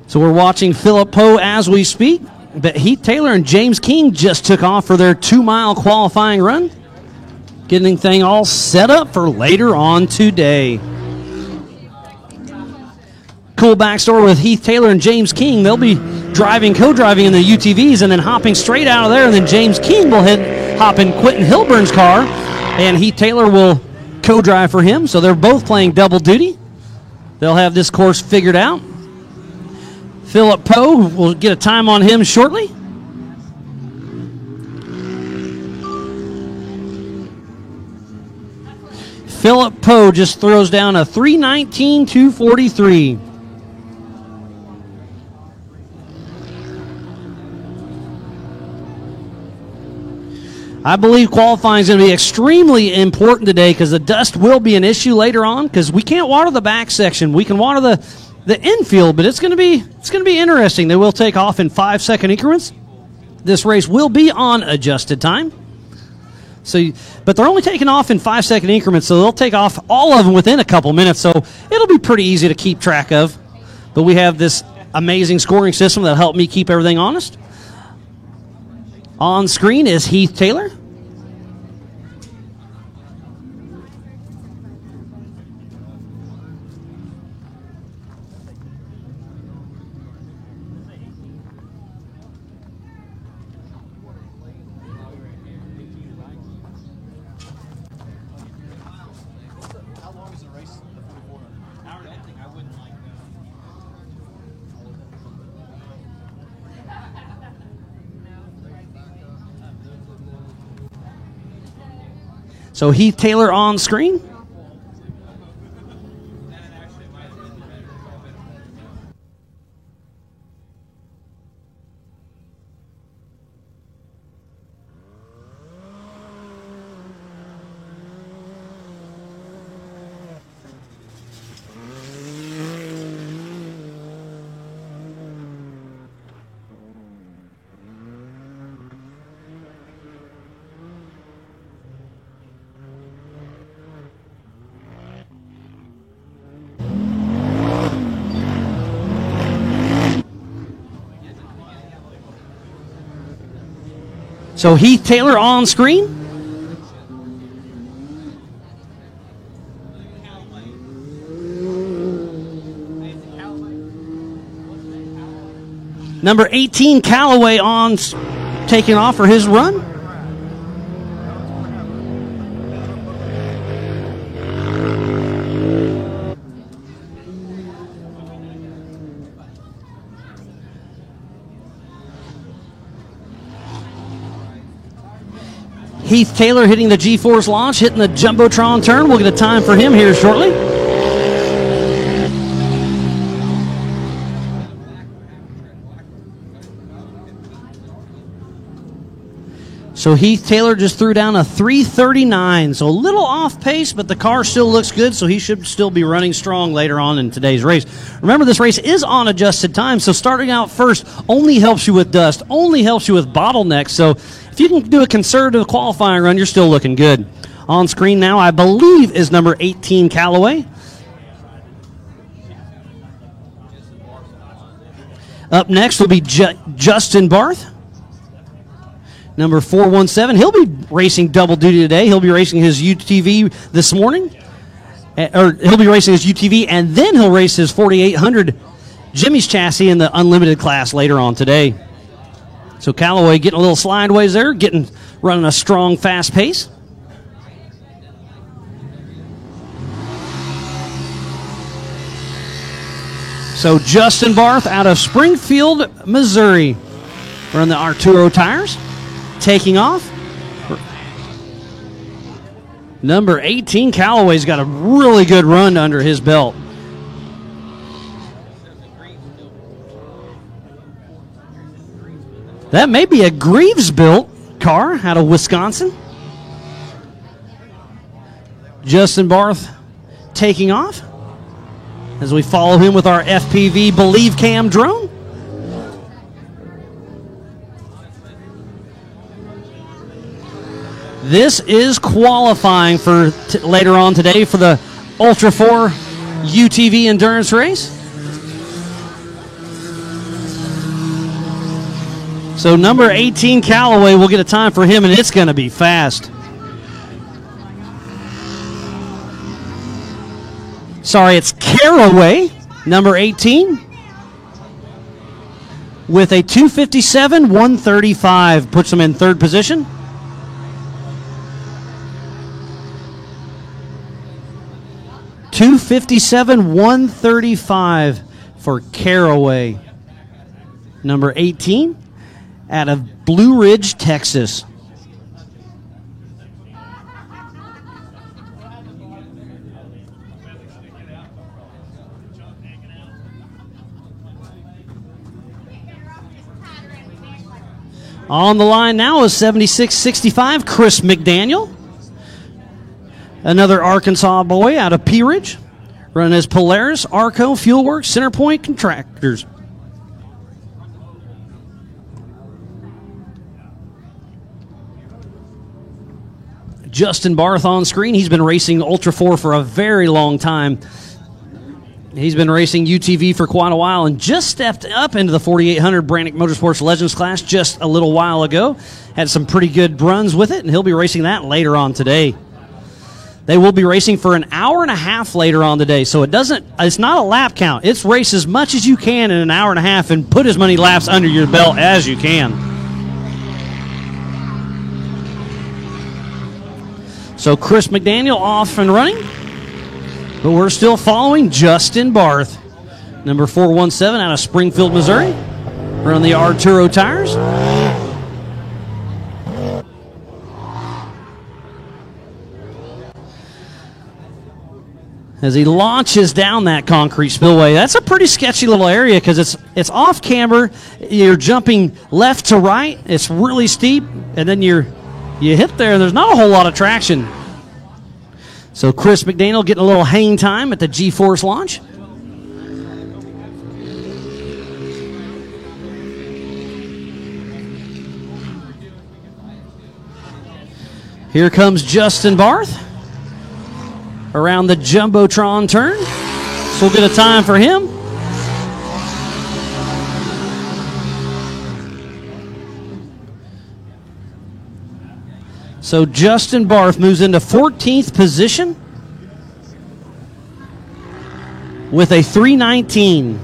So we're watching Philip Poe as we speak, but Heath Taylor and James King just took off for their 2-mile qualifying run, getting thing all set up for later on today. Cool backstory with Heath Taylor and James King. They'll be co-driving in the UTVs and then hopping straight out of there, and then James King will hop in Quentin Hilburn's car, and Heath Taylor will co-drive for him, so they're both playing double duty. They'll have this course figured out. Philip Poe. We'll get a time on him shortly. Philip Poe just throws down a 3:19.243. I believe qualifying is going to be extremely important today because the dust will be an issue later on because we can't water the back section. We can water the infield, but it's going to be interesting. They will take off in 5-second increments. This race will be on adjusted time. But they're only taking off in 5-second increments, so they'll take off all of them within a couple minutes, so it'll be pretty easy to keep track of. But we have this amazing scoring system that'll help me keep everything honest. On screen is Heath Taylor. So Heath Taylor on screen. So Heath Taylor on screen. Number 18, Callaway on taking off for his run. Heath Taylor hitting the G-Force launch, hitting the Jumbotron turn. We'll get a time for him here shortly. So Heath Taylor just threw down a 3:39, so a little off pace, but the car still looks good, so he should still be running strong later on in today's race. Remember, this race is on adjusted time, so starting out first only helps you with dust, only helps you with bottlenecks, so if you can do a conservative qualifying run, you're still looking good. On screen now, I believe, is number 18, Callaway. Up next will be Justin Barth. Number 417. He'll be racing double duty today. He'll be racing his UTV this morning. Or he'll be racing his UTV, and then he'll race his 4800 Jimmy's chassis in the unlimited class later on today. So Callaway getting a little slideways there, running a strong, fast pace. So Justin Barth out of Springfield, Missouri, running the Arturo tires, taking off. Number 18, Callaway's got a really good run under his belt. That may be a Greaves-built car out of Wisconsin. Justin Barth taking off as we follow him with our FPV Believe Cam drone. This is qualifying for later on today for the Ultra 4 UTV endurance race. So number 18, Callaway, will get a time for him, and it's going to be fast. Sorry, it's Caraway, number 18, with a 2:57.135. Puts him in third position. $2:57.135 for Caraway. number 18, out of Blue Ridge, Texas. On the line now is 7665, Chris McDaniel. Another Arkansas boy out of Pea Ridge, running as Polaris, Arco, Fuelworks, Centerpoint Contractors. Justin Barth on screen. He's been racing Ultra 4 for a very long time. He's been racing UTV for quite a while and just stepped up into the 4800 Brannick Motorsports Legends class just a little while ago. Had some pretty good runs with it, and he'll be racing that later on today. They will be racing for an hour and a half later on today, so it's not a lap count. It's race as much as you can in an hour and a half and put as many laps under your belt as you can. So Chris McDaniel off and running. But we're still following Justin Barth, number 417 out of Springfield, Missouri. Running the Arturo tires. As he launches down that concrete spillway. That's a pretty sketchy little area because it's off camber. You're jumping left to right. It's really steep, and then you hit there. There's not a whole lot of traction. So Chris McDaniel getting a little hang time at the G-Force launch. Here comes Justin Barth around the Jumbotron turn. So we'll get a time for him. So Justin Barth moves into 14th position with a 3:19.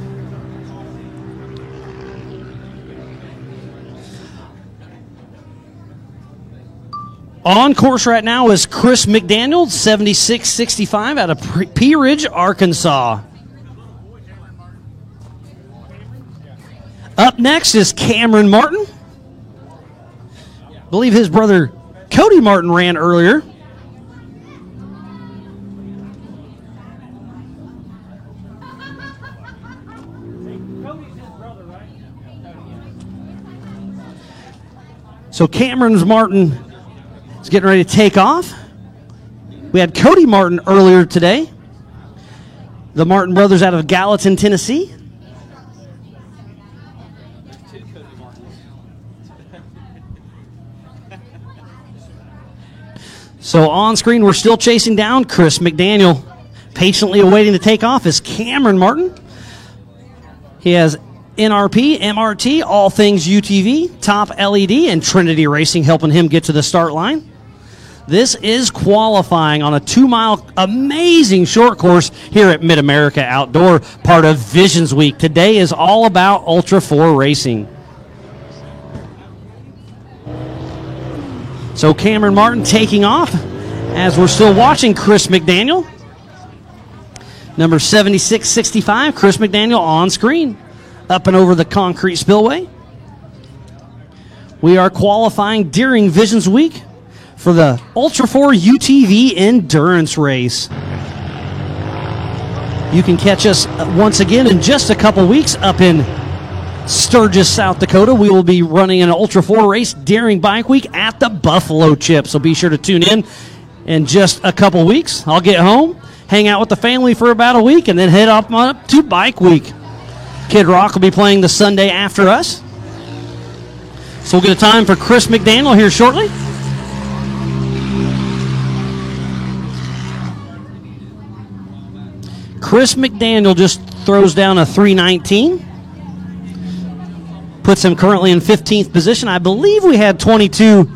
On course right now is Chris McDaniel, 7665 out of Pea Ridge, Arkansas. Up next is Cameron Martin. I believe his brother Cody Martin ran earlier. So Cameron Martin is getting ready to take off. We had Cody Martin earlier today. The Martin brothers out of Gallatin, Tennessee. So on screen, we're still chasing down Chris McDaniel. Patiently awaiting to take off is Cameron Martin. He has NRP, MRT, all things UTV, Top LED, and Trinity Racing helping him get to the start line. This is qualifying on a 2-mile amazing short course here at Mid-America Outdoor, part of Visions Week. Today is all about Ultra 4 racing. So Cameron Martin taking off as we're still watching Chris McDaniel. Number 7665, Chris McDaniel on screen. Up and over the concrete spillway. We are qualifying during Visions Week for the Ultra 4 UTV Endurance Race. You can catch us once again in just a couple weeks up in Sturgis, South Dakota. We will be running an Ultra 4 race during Bike Week at the Buffalo Chip, so be sure to tune in just a couple weeks. I'll get home, hang out with the family for about a week, and then head up to Bike Week. Kid Rock will be playing the Sunday after us. So we'll get a time for Chris McDaniel here shortly. Chris McDaniel just throws down a 3:19. Puts him currently in 15th position. I believe we had 22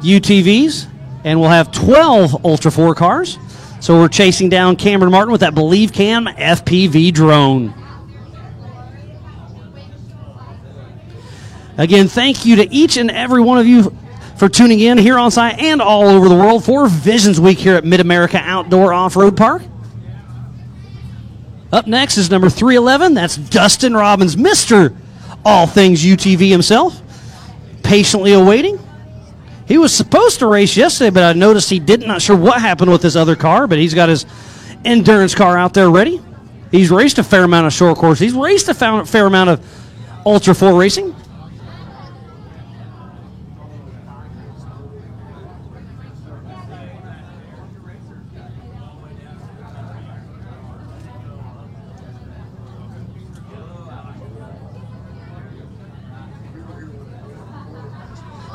UTVs, and we'll have 12 Ultra 4 cars. So we're chasing down Cameron Martin with that Believe Cam FPV drone. Again, thank you to each and every one of you for tuning in here on site and all over the world for Visions Week here at Mid-America Outdoor Off-Road Park. Up next is number 311. That's Dustin Robbins, Mr. All Things UTV himself, patiently awaiting. He was supposed to race yesterday, but I noticed he didn't. Not sure what happened with his other car, but he's got his endurance car out there ready. He's raced a fair amount of short course. He's raced a fair amount of Ultra 4 racing.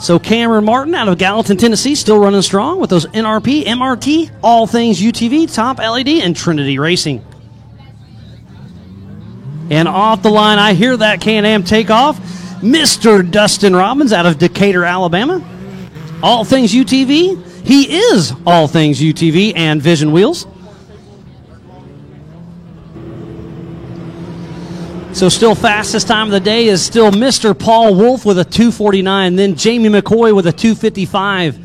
So Cameron Martin out of Gallatin, Tennessee, still running strong with those NRP, MRT, All Things UTV, Top LED, and Trinity Racing. And off the line, I hear that Can-Am take off. Mr. Dustin Robbins out of Decatur, Alabama. All Things UTV. He is All Things UTV and Vision Wheels. So still fastest time of the day is still Mr. Paul Wolf with a 2:49, then Jamie McCoy with a 2:55,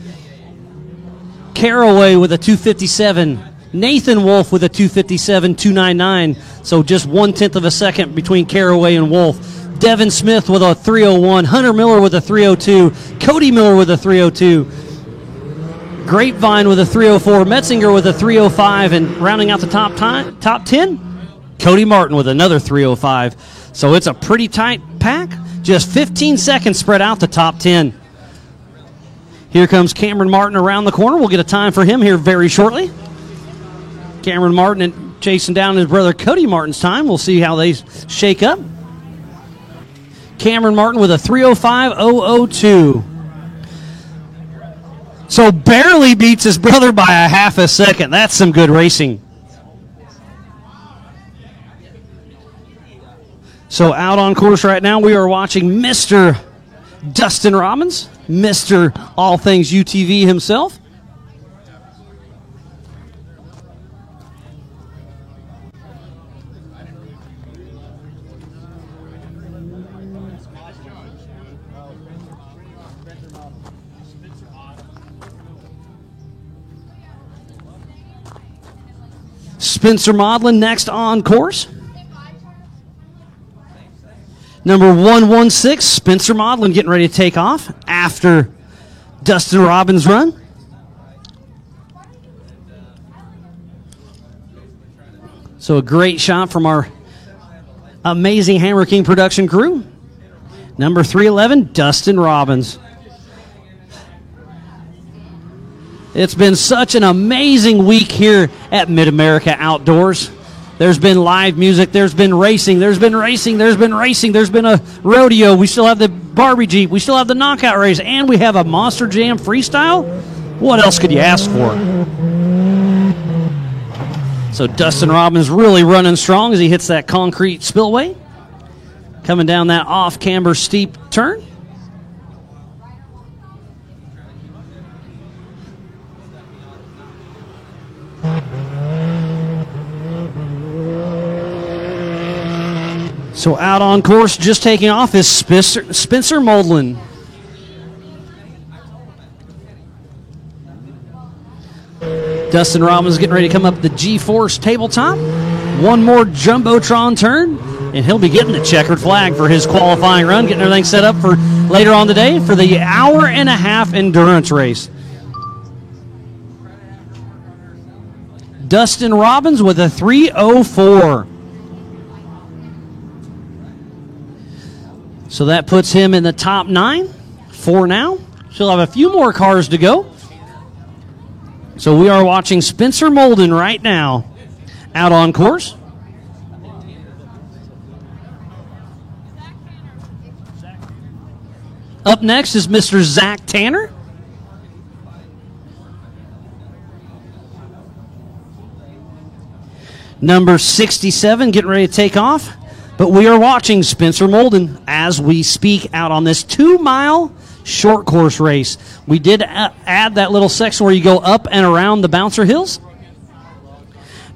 Caraway with a 2:57, Nathan Wolf with a 2:57, 2:99. So just 1/10 of a second between Caraway and Wolf. Devin Smith with a 3:01, Hunter Miller with a 3:02, Cody Miller with a 3:02, Grapevine with a 3:04, Metzinger with a 3:05, and rounding out the top 10, Cody Martin with another 3:05. So it's a pretty tight pack. Just 15 seconds spread out the top 10. Here comes Cameron Martin around the corner. We'll get a time for him here very shortly. Cameron Martin and chasing down his brother Cody Martin's time. We'll see how they shake up. Cameron Martin with a 3:05.002. So barely beats his brother by a half a second. That's some good racing. So out on course right now, we are watching Mr. Dustin Robbins, Mr. All Things UTV himself. Spencer Modlin next on course. Number 116, Spencer Modlin getting ready to take off after Dustin Robbins' run. So a great shot from our amazing Hammer King production crew. Number 311, Dustin Robbins. It's been such an amazing week here at Mid-America Outdoors. There's been live music, there's been racing, there's been a rodeo, we still have the Barbie Jeep, we still have the knockout race, and we have a Monster Jam freestyle. What else could you ask for? So Dustin Robbins really running strong as he hits that concrete spillway. Coming down that off-camber steep turn. So out on course, just taking off, is Spencer Modlin. Dustin Robbins getting ready to come up the G-Force tabletop. One more Jumbotron turn, and he'll be getting the checkered flag for his qualifying run, getting everything set up for later on today for the hour-and-a-half endurance race. Dustin Robbins with a 3:04. So that puts him in the top 9 for now. She'll have a few more cars to go. So we are watching Spencer Modlin right now out on course. Up next is Mr. Zach Tanner. Number 67 getting ready to take off. But we are watching Spencer Modlin as we speak out on this 2-mile short course race. We did add that little section where you go up and around the bouncer hills.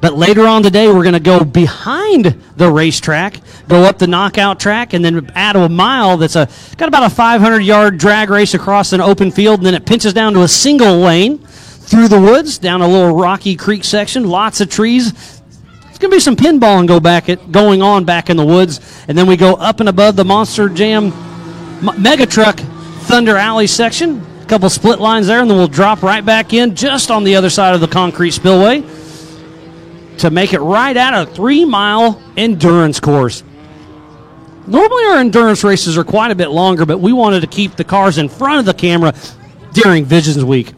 But later on today, we're going to go behind the racetrack, go up the knockout track, and then add a mile that's got about a 500-yard drag race across an open field, and then it pinches down to a single lane through the woods, down a little Rocky Creek section, lots of trees, It's going to be some pinballing going on back in the woods. And then we go up and above the Monster Jam Mega Truck Thunder Alley section. A couple split lines there, and then we'll drop right back in just on the other side of the concrete spillway to make it right at a 3-mile endurance course. Normally our endurance races are quite a bit longer, but we wanted to keep the cars in front of the camera during Visions Week.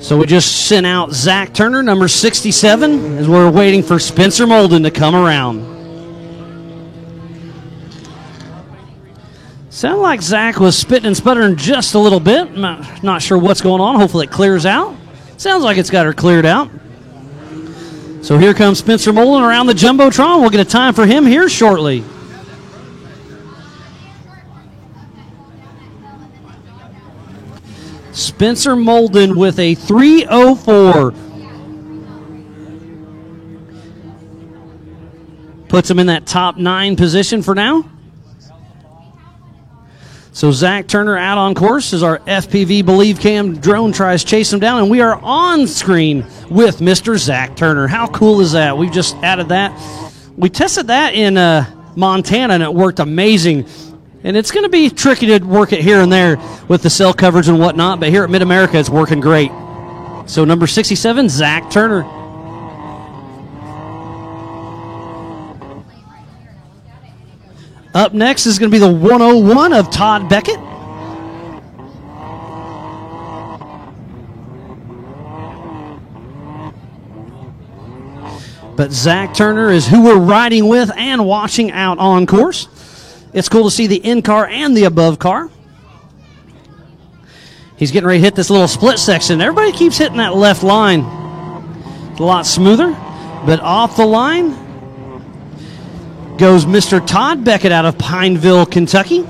So we just sent out Zach Turner, number 67, as we're waiting for Spencer Molden to come around. Sounded like Zach was spitting and sputtering just a little bit. I'm not sure what's going on. Hopefully it clears out. Sounds like it's got her cleared out. So here comes Spencer Molden around the Jumbotron. We'll get a time for him here shortly. Spencer Molden with a 3:04. Puts him in that top 9 position for now. So Zach Turner out on course as our FPV Believe Cam drone tries to chase him down, and we are on screen with Mr. Zach Turner. How cool is that? We've just added that. We tested that in Montana, and it worked amazing. And it's going to be tricky to work it here and there with the cell coverage and whatnot, but here at Mid-America, it's working great. So number 67, Zach Turner. Up next is going to be the 101 of Todd Beckett. But Zach Turner is who we're riding with and watching out on course. It's cool to see the in-car and the above car. He's getting ready to hit this little split section. Everybody keeps hitting that left line. It's a lot smoother, but off the line goes Mr. Todd Beckett out of Pineville, Kentucky.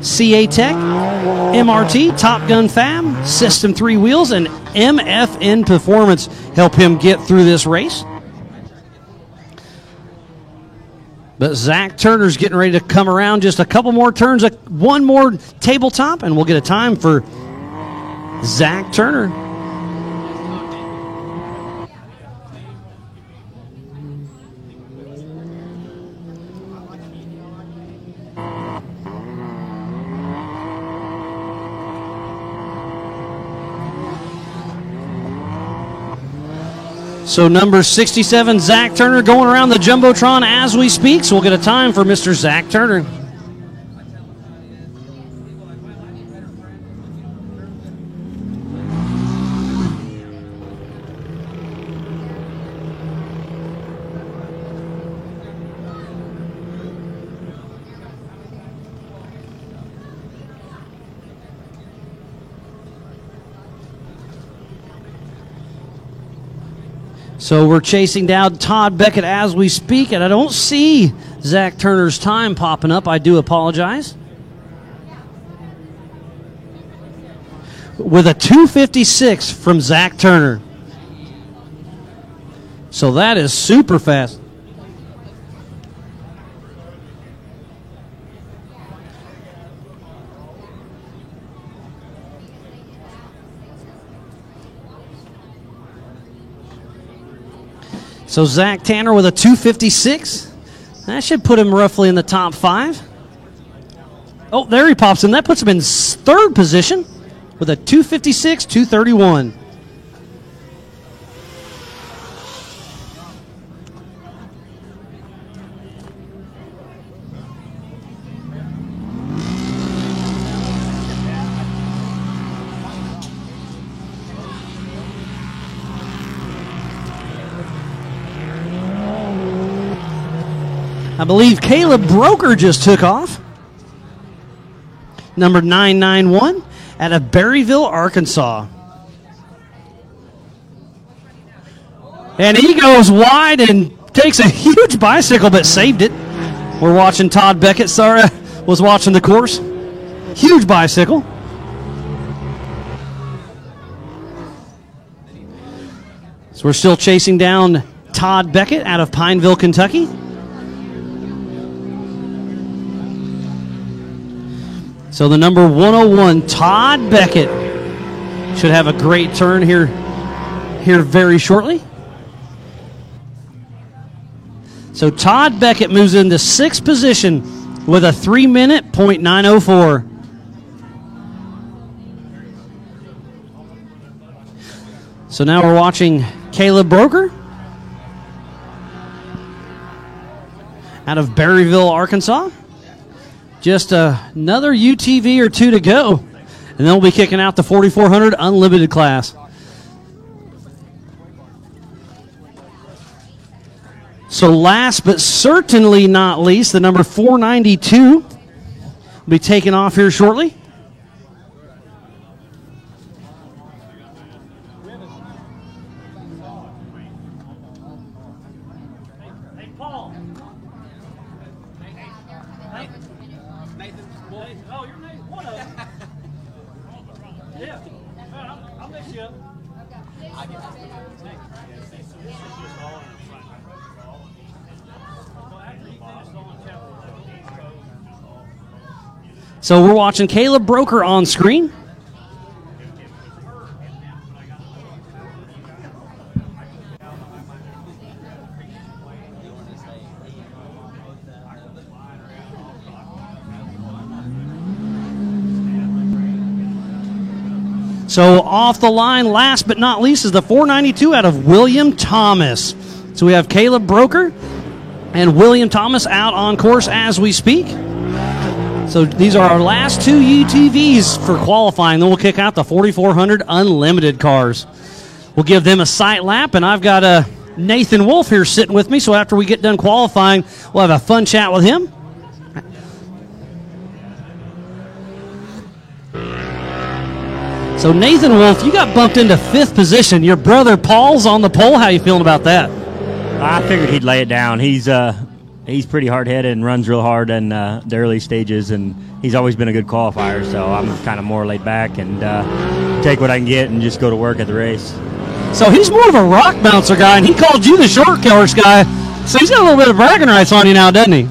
CA Tech, MRT, Top Gun Fab, System 3 Wheels, and MFN Performance help him get through this race. But Zach Turner's getting ready to come around just a couple more turns, one more tabletop, and we'll get a time for Zach Turner. So number 67, Zach Turner, going around the Jumbotron as we speak. So we'll get a time for Mr. Zach Turner. So we're chasing down Todd Beckett as we speak, and I don't see Zach Turner's time popping up. I do apologize. With a 2:56 from Zach Turner. So that is super fast. So Zach Tanner with a 2:56. That should put him roughly in the top 5. Oh, there he pops in. That puts him in 3rd position with a 2:56, 2:31. I believe Caleb Broker just took off. Number 991 out of Berryville, Arkansas. And he goes wide and takes a huge bicycle, but saved it. We're watching Todd Beckett. Sorry, was watching the course. Huge bicycle. So we're still chasing down Todd Beckett out of Pineville, Kentucky. So the number 101, Todd Beckett, should have a great turn here very shortly. So Todd Beckett moves into 6th position with a 3-minute .904. So now we're watching Caleb Broker out of Berryville, Arkansas. Just another UTV or two to go, and then we'll be kicking out the 4400 Unlimited class. So last but certainly not least, the number 492 will be taking off here shortly. So we're watching Caleb Broker on screen. So off the line, last but not least, is the 492 out of William Thomas. So we have Caleb Broker and William Thomas out on course as we speak. So these are our last 2 UTVs for qualifying. Then we'll kick out the 4400 Unlimited cars. We'll give them a sight lap, and I've got Nathan Wolf here sitting with me. So after we get done qualifying, we'll have a fun chat with him. So Nathan Wolf, you got bumped into 5th position. Your brother Paul's on the pole. How you feeling about that? I figured he'd lay it down. He's pretty hard-headed and runs real hard in the early stages, and he's always been a good qualifier, so I'm kind of more laid back and take what I can get and just go to work at the race. So he's more of a rock bouncer guy, and he called you the short course guy, so he's got a little bit of bragging rights on you now, doesn't he?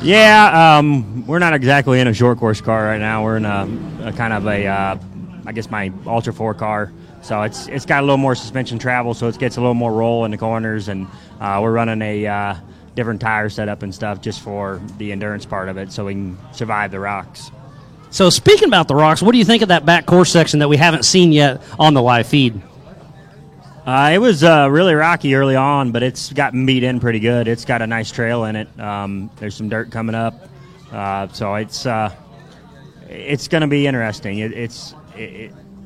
Yeah, we're not exactly in a short course car right now. We're in a kind of a, I guess my Ultra 4 car. So it's got a little more suspension travel, so it gets a little more roll in the corners, and we're running a different tire setup and stuff just for the endurance part of it so we can survive the rocks. So speaking about the rocks, what do you think of that back course section that we haven't seen yet on the live feed? It was really rocky early on, but it's gotten beat in pretty good. It's got a nice trail in it. There's some dirt coming up, so it's going to be interesting.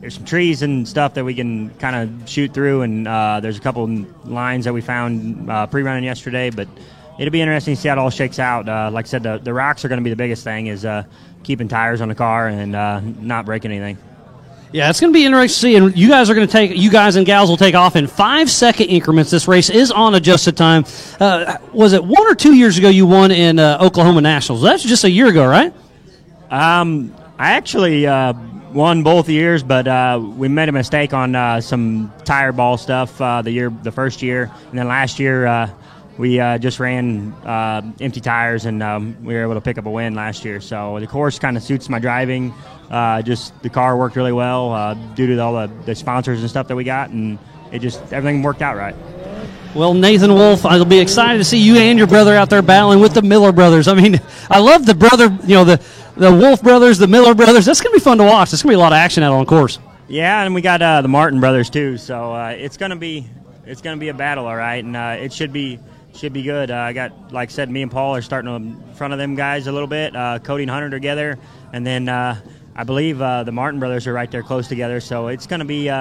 There's some trees and stuff that we can kind of shoot through, and there's a couple lines that we found pre-running yesterday, but it'll be interesting to see how it all shakes out. Like I said, the rocks are going to be the biggest thing, is keeping tires on the car and not breaking anything. Yeah, it's going to be interesting to see, and you guys and gals will take off in 5-second increments. This race is on adjusted time. Was it 1 or 2 years ago you won in Oklahoma Nationals? That's just a year ago, right? I actually won both years, but we made a mistake on some tire ball stuff the first year, and then last year we just ran empty tires, and we were able to pick up a win last year. So the course kind of suits my driving. Just the car worked really well due to all the sponsors and stuff that we got, and everything worked out right. Well, Nathan Wolf, I'll be excited to see you and your brother out there battling with the Miller brothers. I mean, I love the brother, the Wolf brothers, the Miller brothers. That's going to be fun to watch. There's going to be a lot of action out on course. Yeah, and we got the Martin brothers too. So it's going to be a battle, all right, and it should be good. I got, like I said, me and Paul are starting in front of them guys a little bit. Cody and Hunter together, and then I believe the Martin brothers are right there close together. So it's going to be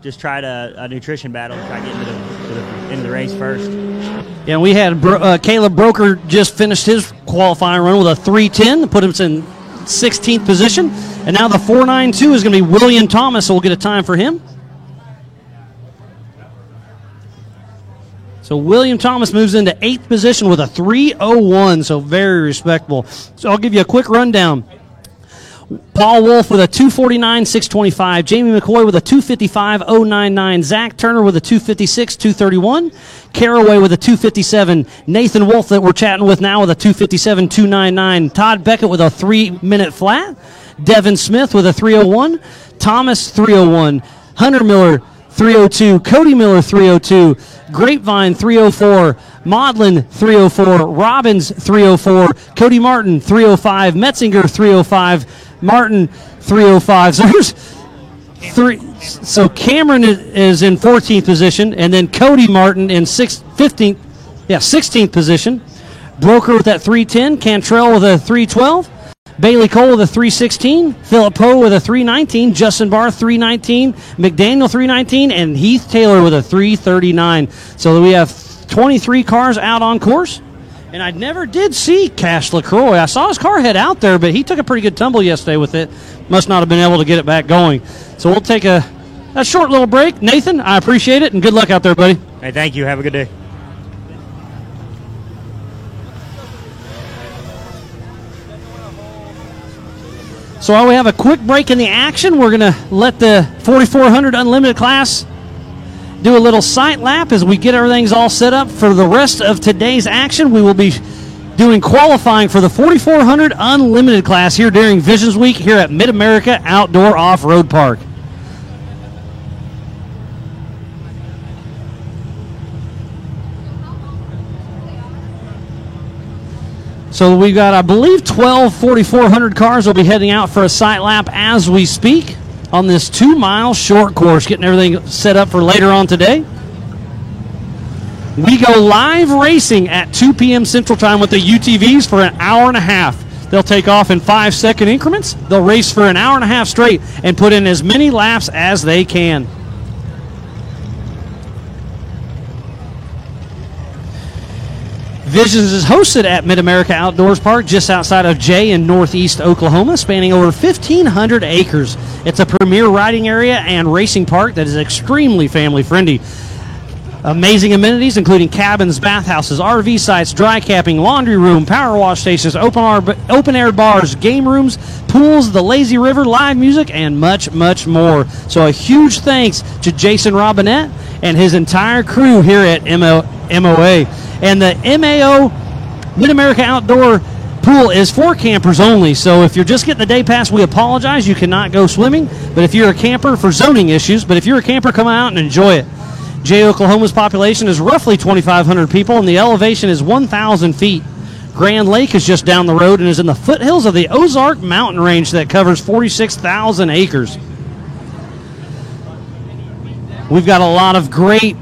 just try a nutrition battle, try to get into the race first. Yeah, we had Caleb Broker just finished his qualifying run with a 3:10 to put him in 16th position, and now the 4.92 is going to be William Thomas, so we'll get a time for him. So William Thomas moves into 8th position with a 3:01, so very respectable. So I'll give you a quick rundown. Paul Wolf with a 249.625. Jamie McCoy with a 255.099. Zach Turner with a 256.231. Caraway with a 257. Nathan Wolf that we're chatting with now with a 257.299. Todd Beckett with a 3-minute flat. Devin Smith with a 301. Thomas 301. Hunter Miller 302. Cody Miller 302. Grapevine 304. Maudlin 304. Robbins 304. Cody Martin 305. Metzinger 305. Martin 305. So there's three. So Cameron is in 14th position, and then Cody Martin in 16th position. Broker with that 310. Cantrell with a 312. Bailey Cole with a 316. Philip Poe with a 319. Justin Barr 319. McDaniel 319, and Heath Taylor with a 339. So we have 23 cars out on course. And I never did see Cash LaCroix. I saw his car head out there, but he took a pretty good tumble yesterday with it. Must not have been able to get it back going. So we'll take a short little break. Nathan, I appreciate it, and good luck out there, buddy. Hey, thank you. Have a good day. So while we have a quick break in the action, we're going to let the 4400 Unlimited class do a little sight lap as we get everything all set up for the rest of today's action. We will be doing qualifying for the 4400 Unlimited class here during Visions Week here at Mid-America Outdoor Off-Road Park. So we've got, I believe, 12 4400 cars will be heading out for a sight lap as we speak on this 2-mile short course, getting everything set up for later on today. We go live racing at 2 p.m. Central Time with the UTVs for an hour and a half. They'll take off in 5-second increments. They'll race for an hour and a half straight and put in as many laps as they can. Visions is hosted at Mid-America Outdoors Park just outside of Jay in northeast Oklahoma, spanning over 1,500 acres. It's a premier riding area and racing park that is extremely family-friendly. Amazing amenities including cabins, bathhouses, RV sites, dry camping, laundry room, power wash stations, open-air bars, game rooms, pools, the lazy river, live music, and much, much more. So a huge thanks to Jason Robinette and his entire crew here at MOA. And the MAO, Mid-America Outdoor Pool, is for campers only. So if you're just getting the day pass, we apologize. You cannot go swimming. But if you're a camper, for zoning issues, but if you're a camper, come out and enjoy it. Jay, Oklahoma's population is roughly 2,500 people, and the elevation is 1,000 feet. Grand Lake is just down the road and is in the foothills of the Ozark Mountain Range that covers 46,000 acres. We've got a lot of great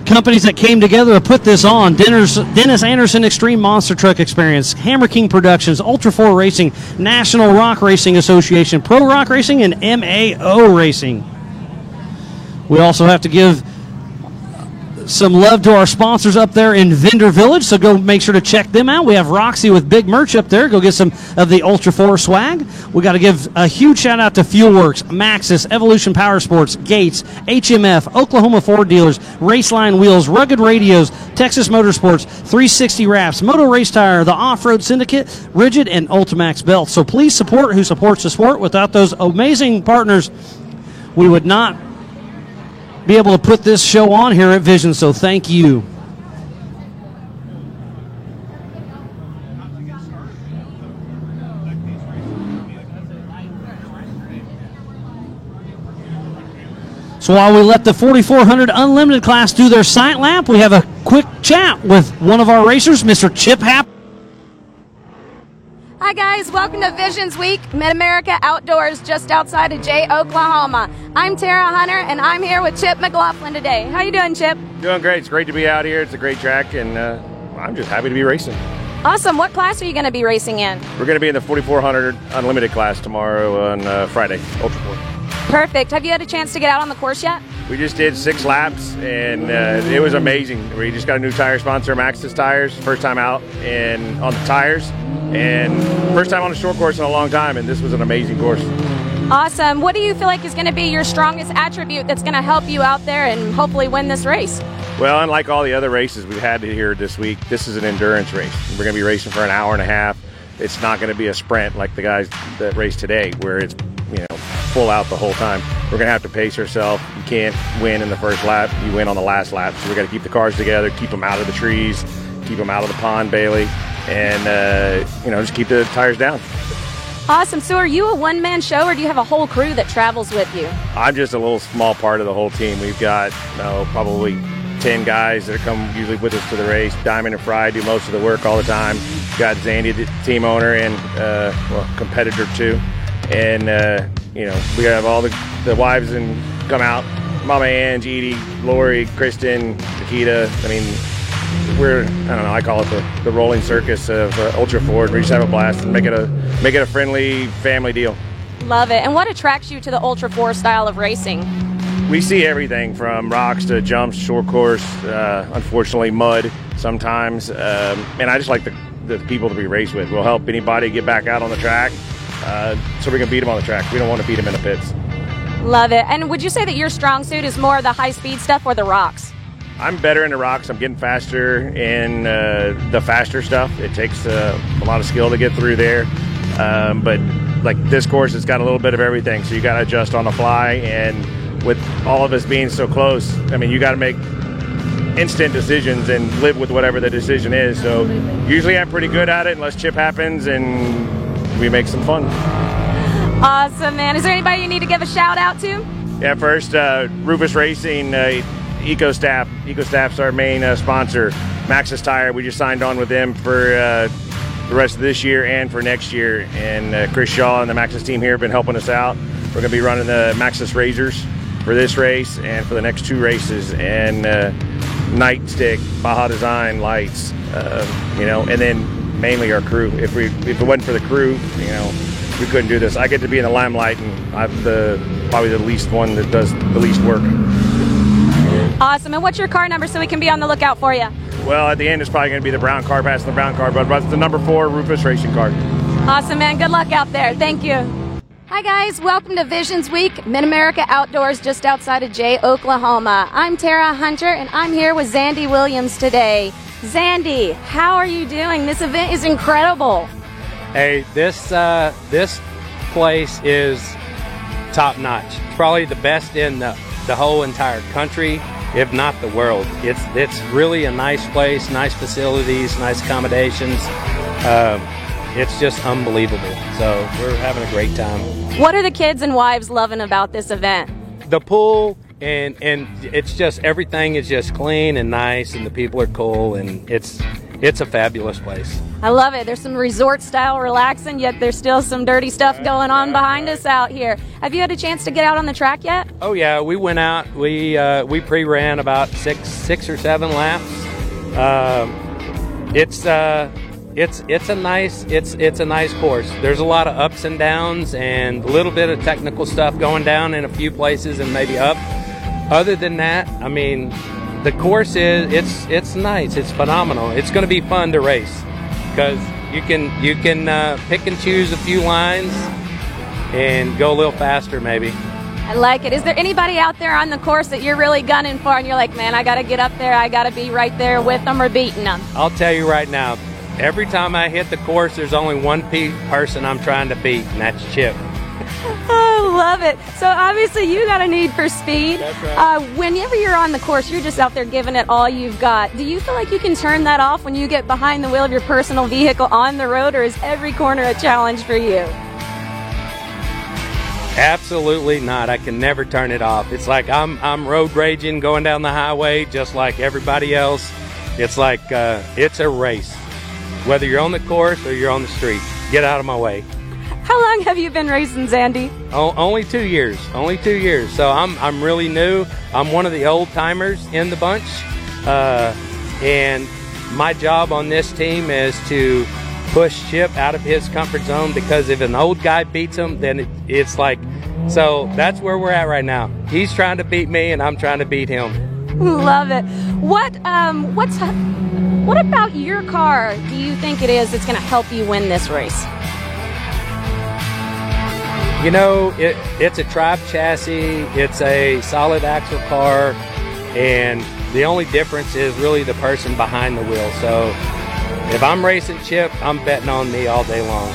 companies that came together to put this on. Dennis Anderson Extreme Monster Truck Experience, Hammer King Productions, Ultra 4 Racing, National Rock Racing Association, Pro Rock Racing, and MAO Racing. We also have to give some love to our sponsors up there in Vendor Village, so go make sure to check them out. We have Roxy with big merch up there. Go get some of the Ultra 4 swag. We got to give a huge shout out to Fuelworks, Maxxis, Evolution Power Sports, Gates, HMF, Oklahoma Ford Dealers, Raceline Wheels, Rugged Radios, Texas Motorsports, 360 Wraps, Moto Race Tire, the Off-Road Syndicate, Rigid, and Ultimax Belts. So please support who supports the sport. Without those amazing partners, we would not be able to put this show on here at Vision, so thank you. So while we let the 4400 Unlimited class do their sight lap, we have a quick chat with one of our racers, Mr. Chip Happ. Hi guys, welcome to Visions Week, Mid-America Outdoors, just outside of Jay, Oklahoma. I'm Tara Hunter, and I'm here with Chip McLaughlin today. How you doing, Chip? Doing great. It's great to be out here. It's a great track, and I'm just happy to be racing. Awesome. What class are you going to be racing in? We're going to be in the 4400 Unlimited class tomorrow on Friday, Ultra 4. Perfect. Have you had a chance to get out on the course yet? We just did 6 laps, and it was amazing. We just got a new tire sponsor, Maxxis Tires. First time out on the tires, and first time on a short course in a long time, and this was an amazing course. Awesome. What do you feel like is going to be your strongest attribute that's going to help you out there and hopefully win this race? Well, unlike all the other races we've had here this week, this is an endurance race. We're going to be racing for an hour and a half. it's not going to be a sprint like the guys that race today, where it's full out the whole time. We're going to have to pace ourselves. You can't win in the first lap. You win on the last lap. So we got to keep the cars together, keep them out of the trees, keep them out of the pond, Bailey, and just keep the tires down. Awesome. So are you a one-man show, or do you have a whole crew that travels with you? I'm just a little small part of the whole team. We've got probably 10 guys that come usually with us to the race. Diamond and Fry do most of the work all the time. We've got Zandy, the team owner and competitor too. And we have all the wives and come out. Mama Ange, Edie, Lori, Kristen, Nikita. I mean, I call it the rolling circus of Ultra Ford. We just have a blast and make it a friendly family deal. Love it. And what attracts you to the Ultra 4 style of racing? We see everything from rocks to jumps, short course, unfortunately mud sometimes. And I just like the people to be raced with. We'll help anybody get back out on the track so we can beat them on the track. We don't want to beat them in the pits. Love it. And would you say that your strong suit is more the high-speed stuff or the rocks? I'm better in the rocks. I'm getting faster in the faster stuff. It takes a lot of skill to get through there. But like this course, it's got a little bit of everything. So you got to adjust on the fly. And with all of us being so close, I mean, you got to make instant decisions and live with whatever the decision is. So usually I'm pretty good at it unless chip happens and we make some fun. Awesome, man. Is there anybody you need to give a shout out to? Yeah, first, Rufus Racing, EcoStap. EcoStap's our main sponsor. Maxxis Tire, we just signed on with them for the rest of this year and for next year. And Chris Shaw and the Maxxis team here have been helping us out. We're going to be running the Maxxis Razors for this race and for the next 2 races. And Nightstick, Baja Design lights, and then mainly our crew. If it wasn't for the crew, we couldn't do this. I get to be in the limelight, and I'm probably the least one that does the least work. Awesome. And what's your car number so we can be on the lookout for you? Well, at the end, it's probably going to be the brown car, passing the brown car, but it's the number 4 Rufus Racing car. Awesome, man. Good luck out there. Thank you. Hi, guys. Welcome to Visions Week, Mid-America Outdoors, just outside of Jay, Oklahoma. I'm Tara Hunter, and I'm here with Zandy Williams today. Zandy, how are you doing? This event is incredible. Hey, this place is top notch. It's probably the best in the whole entire country, if not the world. It's really a nice place, nice facilities, nice accommodations. It's just unbelievable. So we're having a great time. What are the kids and wives loving about this event? The pool, and it's just everything is just clean and nice, and the people are cool, and it's a fabulous place. I love it. There's some resort style relaxing, yet there's still some dirty stuff going on behind us out here. Have you had a chance to get out on the track yet? Oh yeah, we went out. We pre-ran about six or 7 laps. It's a nice course. There's a lot of ups and downs and a little bit of technical stuff going down in a few places and maybe up. Other than that, I mean, the course it's nice. It's phenomenal. It's going to be fun to race because you can pick and choose a few lines and go a little faster maybe. I like it. Is there anybody out there on the course that you're really gunning for and you're like, man, I got to get up there. I got to be right there with them or beating them? I'll tell you right now, every time I hit the course, there's only one person I'm trying to beat, and that's Chip. I love it. So obviously you got a need for speed. That's right. Whenever you're on the course, you're just out there giving it all you've got. Do you feel like you can turn that off when you get behind the wheel of your personal vehicle on the road, or is every corner a challenge for you? Absolutely not. I can never turn it off. It's like I'm road raging, going down the highway just like everybody else. It's like it's a race. Whether you're on the course or you're on the street, get out of my way. How long have you been racing, Zandy? Only 2 years. Only 2 years. So I'm really new. I'm one of the old timers in the bunch, and my job on this team is to push Chip out of his comfort zone, because if an old guy beats him, then it's like, so that's where we're at right now. He's trying to beat me, and I'm trying to beat him. Love it. What about your car do you think it is that's going to help you win this race? You know, it's a Tribe chassis, it's a solid axle car, and the only difference is really the person behind the wheel. So If I'm racing Chip, I'm betting on me all day long.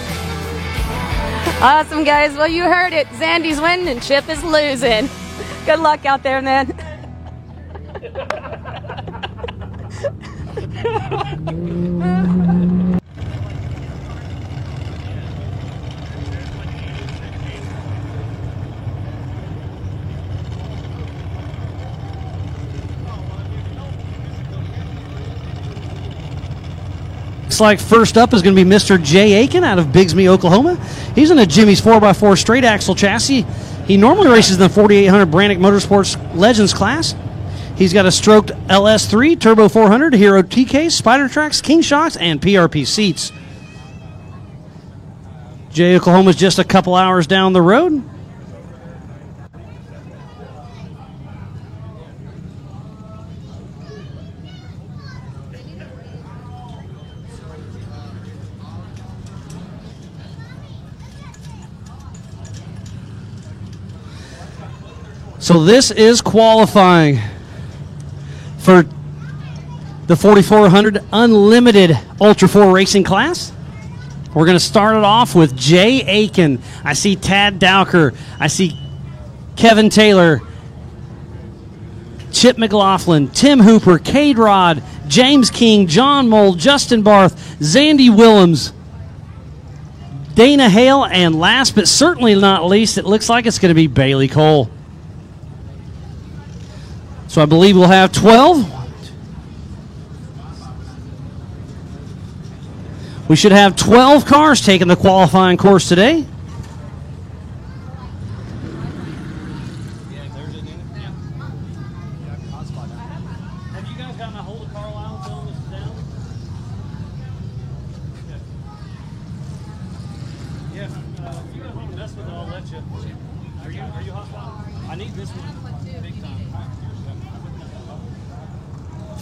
Awesome, guys. Well, you heard it. Zandy's winning and Chip is losing. Good luck out there, man. Looks like first up is going to be Mr. Jay Aiken out of Bigsby, Oklahoma. He's in a Jimmy's 4x4 straight axle chassis. He normally races in the 4800 Brannick Motorsports Legends class. He's got a stroked LS3, Turbo 400, Hero TK, Spider Tracks, King Shocks, and PRP seats. Jay, Oklahoma's just a couple hours down the road. So this is qualifying for the 4400 Unlimited Ultra 4 racing class. We're going to start it off with Jay Aiken. I see Tad Dowker. I see Kevin Taylor, Chip McLaughlin, Tim Hooper, Cade Rod, James King, John Mold, Justin Barth, Zandy Willems, Dana Hale, and last but certainly not least, it looks like it's going to be Bailey Cole. So I believe we'll have 12. We should have 12 cars taking the qualifying course today. Have you guys gotten a hold of Carlisle telling us down? Yeah, if you guys want to mess with it, I'll let you. Are you hot? I need this one. Big time.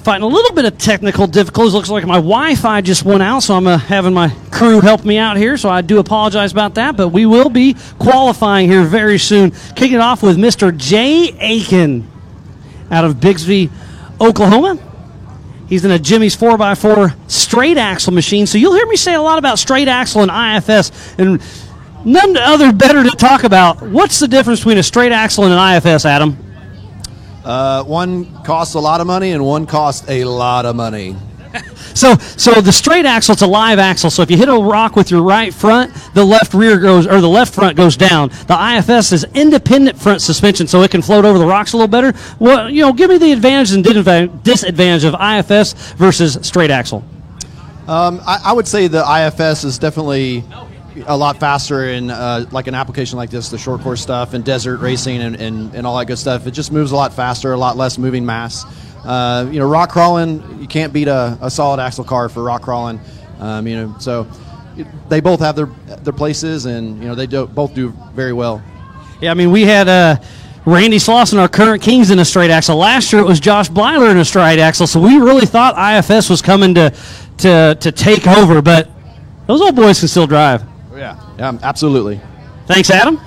Fighting a little bit of technical difficulties. Looks like my Wi-Fi just went out, so I'm having my crew help me out here, so I do apologize about that, but we will be qualifying here very soon. Kicking it off with Mr. Jay Aiken out of Bigsby, Oklahoma. He's in a Jimmy's 4x4 straight axle machine, so you'll hear me say a lot about straight axle and IFS, and none other better to talk about. What's the difference between a straight axle and an IFS, Adam? One costs a lot of money and one costs a lot of money. So the straight axle, it's a live axle. So if you hit a rock with your right front, the left rear goes, or the left front goes down. The IFS is independent front suspension, so it can float over the rocks a little better. Well, give me the advantage and disadvantage of IFS versus straight axle. I would say the IFS is definitely a lot faster in like an application like this, the short course stuff and desert racing and all that good stuff. It just moves a lot faster, a lot less moving mass. Rock crawling, you can't beat a solid axle car for rock crawling. So they both have their places, and they both do very well. Yeah, I mean, we had Randy Slauson, our current Kings, in a straight axle. Last year it was Josh Blyler in a straight axle, so we really thought IFS was coming to take over, but those old boys can still drive. Yeah, absolutely. Thanks, Adam.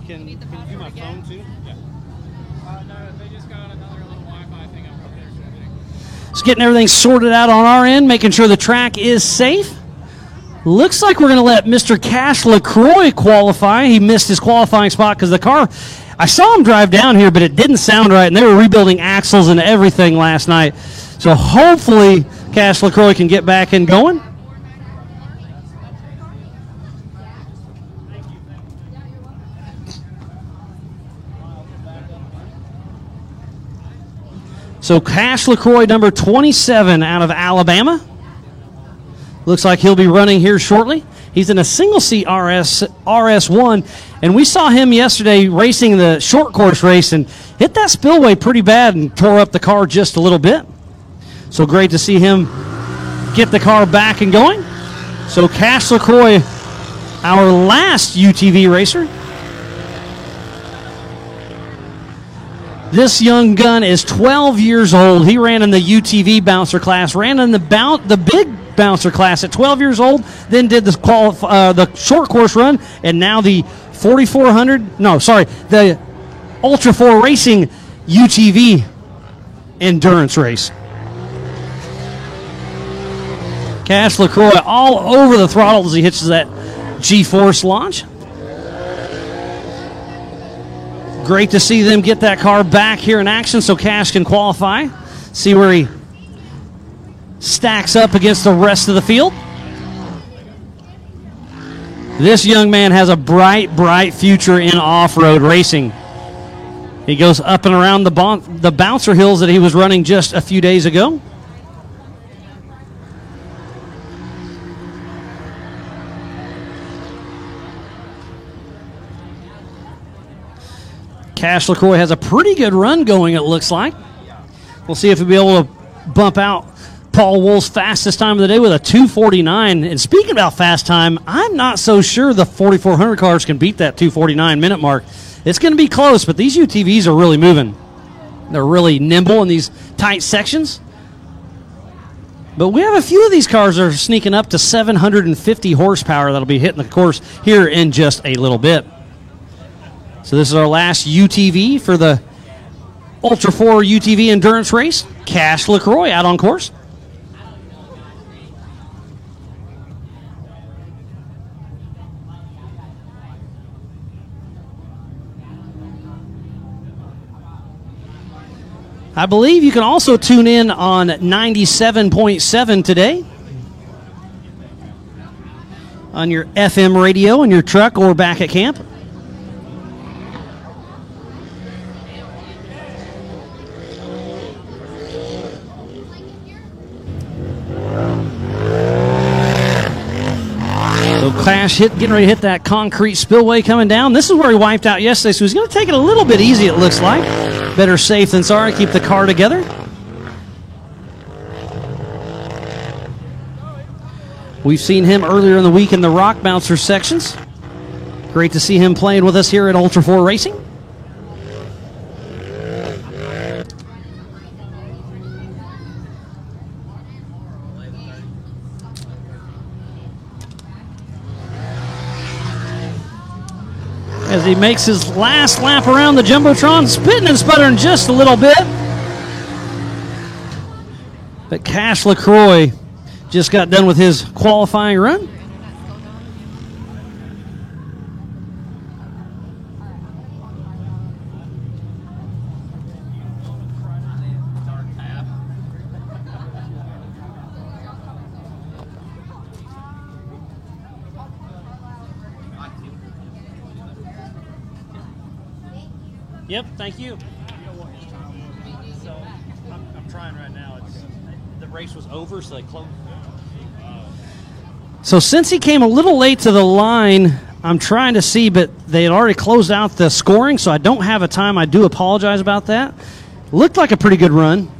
Can you do my phone too? Yeah. No, they just got another little Wi-Fi thing up there. Just getting everything sorted out on our end, making sure the track is safe. Looks like we're going to let Mr. Cash LaCroix qualify. He missed his qualifying spot because the car, I saw him drive down here, but it didn't sound right, and they were rebuilding axles and everything last night. So hopefully Cash LaCroix can get back and going. So Cash LaCroix, number 27 out of Alabama. Looks like he'll be running here shortly. He's in a single-seat RS1, and we saw him yesterday racing the short course race and hit that spillway pretty bad and tore up the car just a little bit. So great to see him get the car back and going. So Cash LaCroix, our last UTV racer. This young gun is 12 years old. He ran in the UTV bouncer class, ran in the big bouncer class at 12 years old, then did the short course run, and now the the Ultra 4 Racing UTV endurance race. Cash LaCroix all over the throttle as he hits that G-Force launch. Great to see them get that car back here in action so Cash can qualify. See where he stacks up against the rest of the field. This young man has a bright, bright future in off-road racing. He goes up and around the bouncer hills that he was running just a few days ago. Cash LaCroix has a pretty good run going, it looks like. We'll see if he'll be able to bump out Paul Wool's fastest time of the day with a 2:49. And speaking about fast time, I'm not so sure the 4400 cars can beat that 2:49 minute mark. It's going to be close, but these UTVs are really moving. They're really nimble in these tight sections. But we have a few of these cars that are sneaking up to 750 horsepower that'll be hitting the course here in just a little bit. So this is our last UTV for the Ultra 4 UTV endurance race. Cash LaCroix out on course. I believe you can also tune in on 97.7 today on your FM radio in your truck or back at camp. So Cash getting ready to hit that concrete spillway coming down. This is where he wiped out yesterday, so he's going to take it a little bit easy, it looks like. Better safe than sorry. Keep the car together. We've seen him earlier in the week in the rock bouncer sections. Great to see him playing with us here at Ultra 4 Racing. As he makes his last lap around the Jumbotron, spitting and sputtering just a little bit. But Cash LaCroix just got done with his qualifying run. Yep, thank you. So I'm trying right now. The race was over, so they closed. So since he came a little late to the line, I'm trying to see, but they had already closed out the scoring, so I don't have a time. I do apologize about that. Looked like a pretty good run.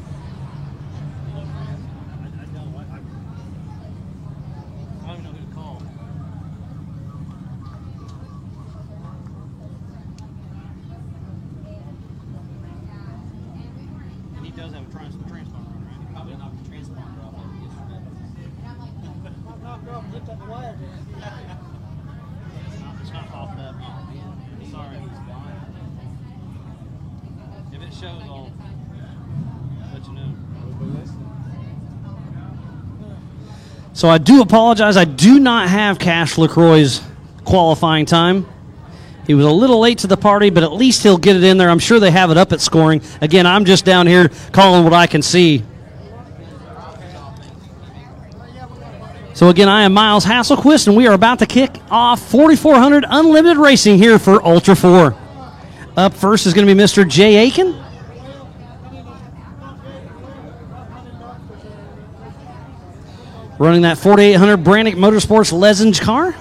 So I do apologize. I do not have Cash LaCroix's qualifying time. He was a little late to the party, but at least he'll get it in there. I'm sure they have it up at scoring. Again, I'm just down here calling what I can see. So again, I am Miles Hasselquist, and we are about to kick off 4400 Unlimited Racing here for Ultra 4. Up first is going to be Mr. Jay Aiken. Running that 4800 Brannick Motorsports Legends car.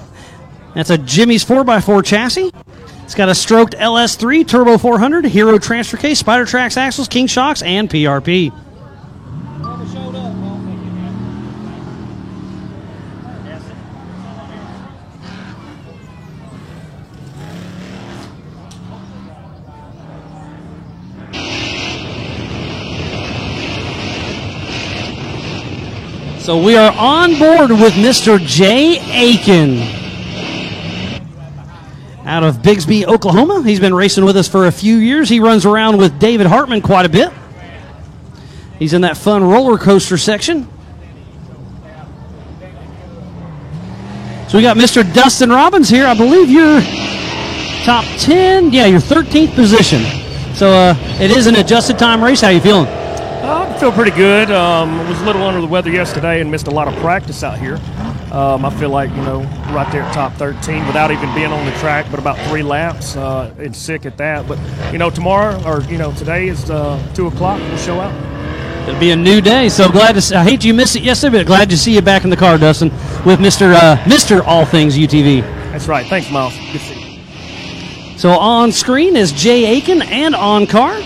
That's a Jimmy's 4x4 chassis. It's got a stroked LS3 Turbo 400, Hero transfer case, Spider Trax axles, King shocks, and PRP. So we are on board with Mr. Jay Aiken out of Bigsby, Oklahoma. He's been racing with us for a few years. He runs around with David Hartman quite a bit. He's in that fun roller coaster section. So we got Mr. Dustin Robbins here. I believe you're top 10. Yeah, you're 13th position. So it is an adjusted time race. How you feeling? I feel pretty good. Was a little under the weather yesterday and missed a lot of practice out here. I feel like, right there at top 13 without even being on the track, but about 3 laps and sick at that. But, tomorrow or, today is 2 o'clock. We'll show out. It'll be a new day, so glad to see. I hate you missed it yesterday, but glad to see you back in the car, Dustin, with Mr. All Things UTV. That's right. Thanks, Miles. Good to see you. So on screen is Jay Aiken, and on car,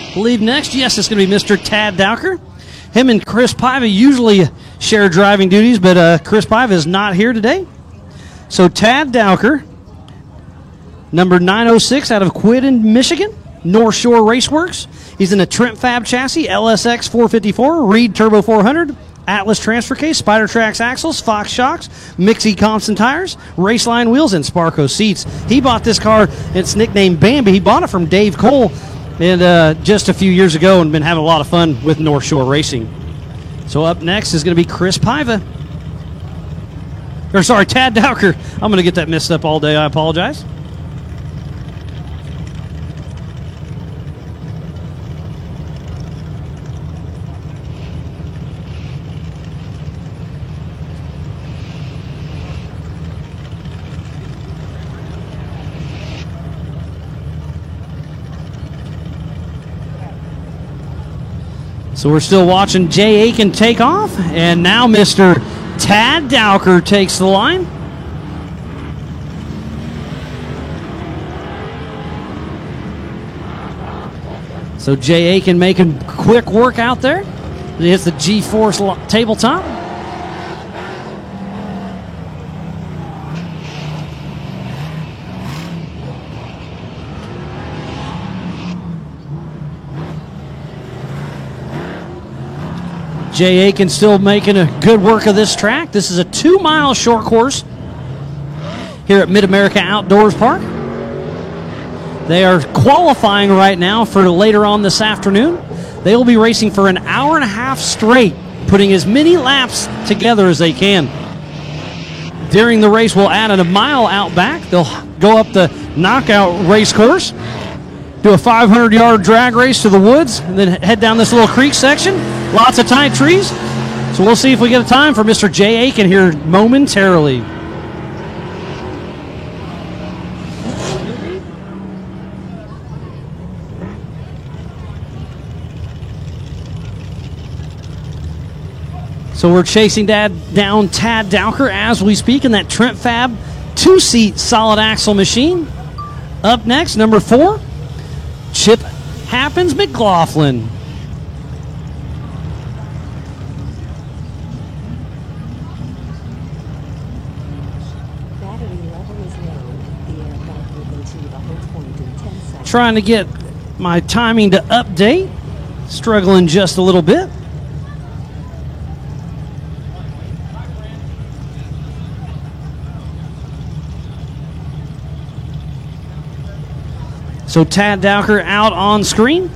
I believe next, yes, it's going to be Mr. Tad Dowker. Him and Chris Paiva usually share driving duties, but Chris Paiva is not here today. So Tad Dowker, number 906 out of Quidden, Michigan, North Shore Raceworks. He's in a Trent Fab chassis, LSX 454, Reed Turbo 400, Atlas transfer case, Spider Trax axles, Fox shocks, Mixie Compson tires, Raceline wheels, and Sparco seats. He bought this car. It's nicknamed Bambi. He bought it from Dave Cole and just a few years ago and been having a lot of fun with North Shore Racing. So up next is going to be Chris Paiva. Or sorry, Tad Dowker. I'm going to get that messed up all day. I apologize. So we're still watching Jay Aiken take off, and now Mr. Tad Dowker takes the line. So Jay Aiken making quick work out there. He hits the G-Force tabletop. Jay Aiken still making a good work of this track. This is a 2-mile short course here at Mid-America Outdoors Park. They are qualifying right now for later on this afternoon. They will be racing for an hour and a half straight, putting as many laps together as they can. During the race, we'll add a mile out back. They'll go up the knockout race course, do a 500-yard drag race to the woods, and then head down this little creek section. Lots of tight trees. So we'll see if we get a time for Mr. Jay Aiken here momentarily. So we're chasing down Tad Dowker as we speak in that Trent Fab 2-seat solid axle machine. Up next, number 4, Chip Happens McLaughlin. Trying to get my timing to update. Struggling just a little bit. So Tad Dowker out on screen.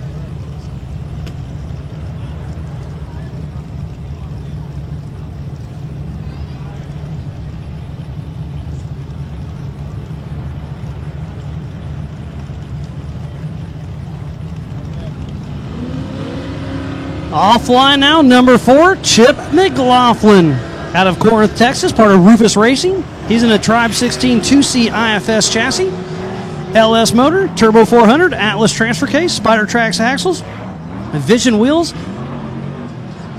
Offline now, number 4, Chip McLaughlin out of Corinth, Texas, part of Rufus Racing. He's in a Tribe 16 2-seat IFS chassis. LS motor, Turbo 400, Atlas transfer case, Spider Trax axles, Vision wheels.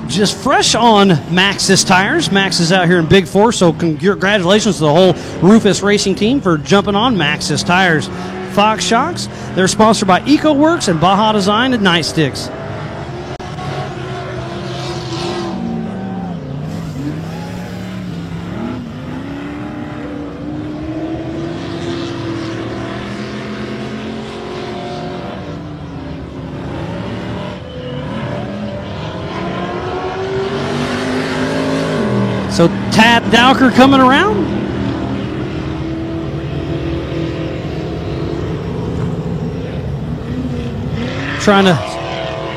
Just fresh on Maxxis tires. Max is out here in Big Four, so congratulations to the whole Rufus Racing team for jumping on Maxxis tires. Fox shocks. They're sponsored by EcoWorks and Baja Design and Nightsticks. Dowker coming around. Trying to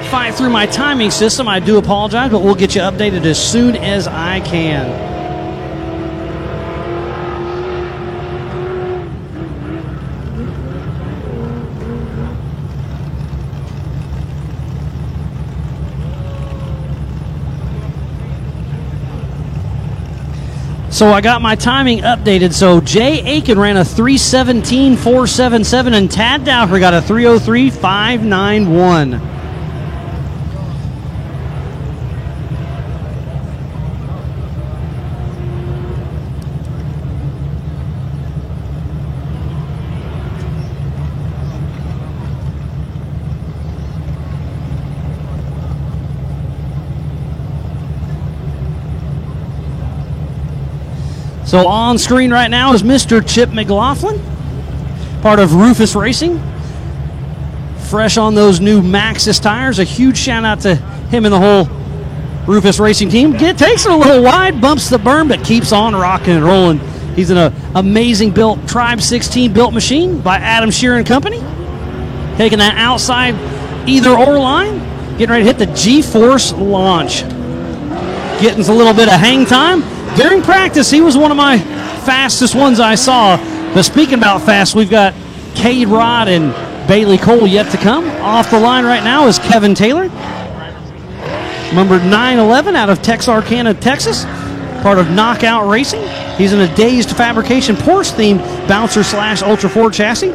fight through my timing system. I do apologize, but we'll get you updated as soon as I can. So I got my timing updated. So Jay Aiken ran a 3:17.477, and Tad Dowker got a 3:03.591. So on screen right now is Mr. Chip McLaughlin, part of Rufus Racing. Fresh on those new Maxxis tires. A huge shout out to him and the whole Rufus Racing team. Takes it a little wide, bumps the berm, but keeps on rocking and rolling. He's an amazing built Tribe 16 built machine by Adam Sheeran Company. Taking that outside either or line, getting ready to hit the G-Force launch. Getting a little bit of hang time. During practice, he was one of my fastest ones I saw. But speaking about fast, we've got Cade Rod and Bailey Cole yet to come. Off the line right now is Kevin Taylor. Number 911 out of Texarkana, Texas. Part of Knockout Racing. He's in a Dazed Fabrication Porsche-themed Bouncer / Ultra 4 chassis.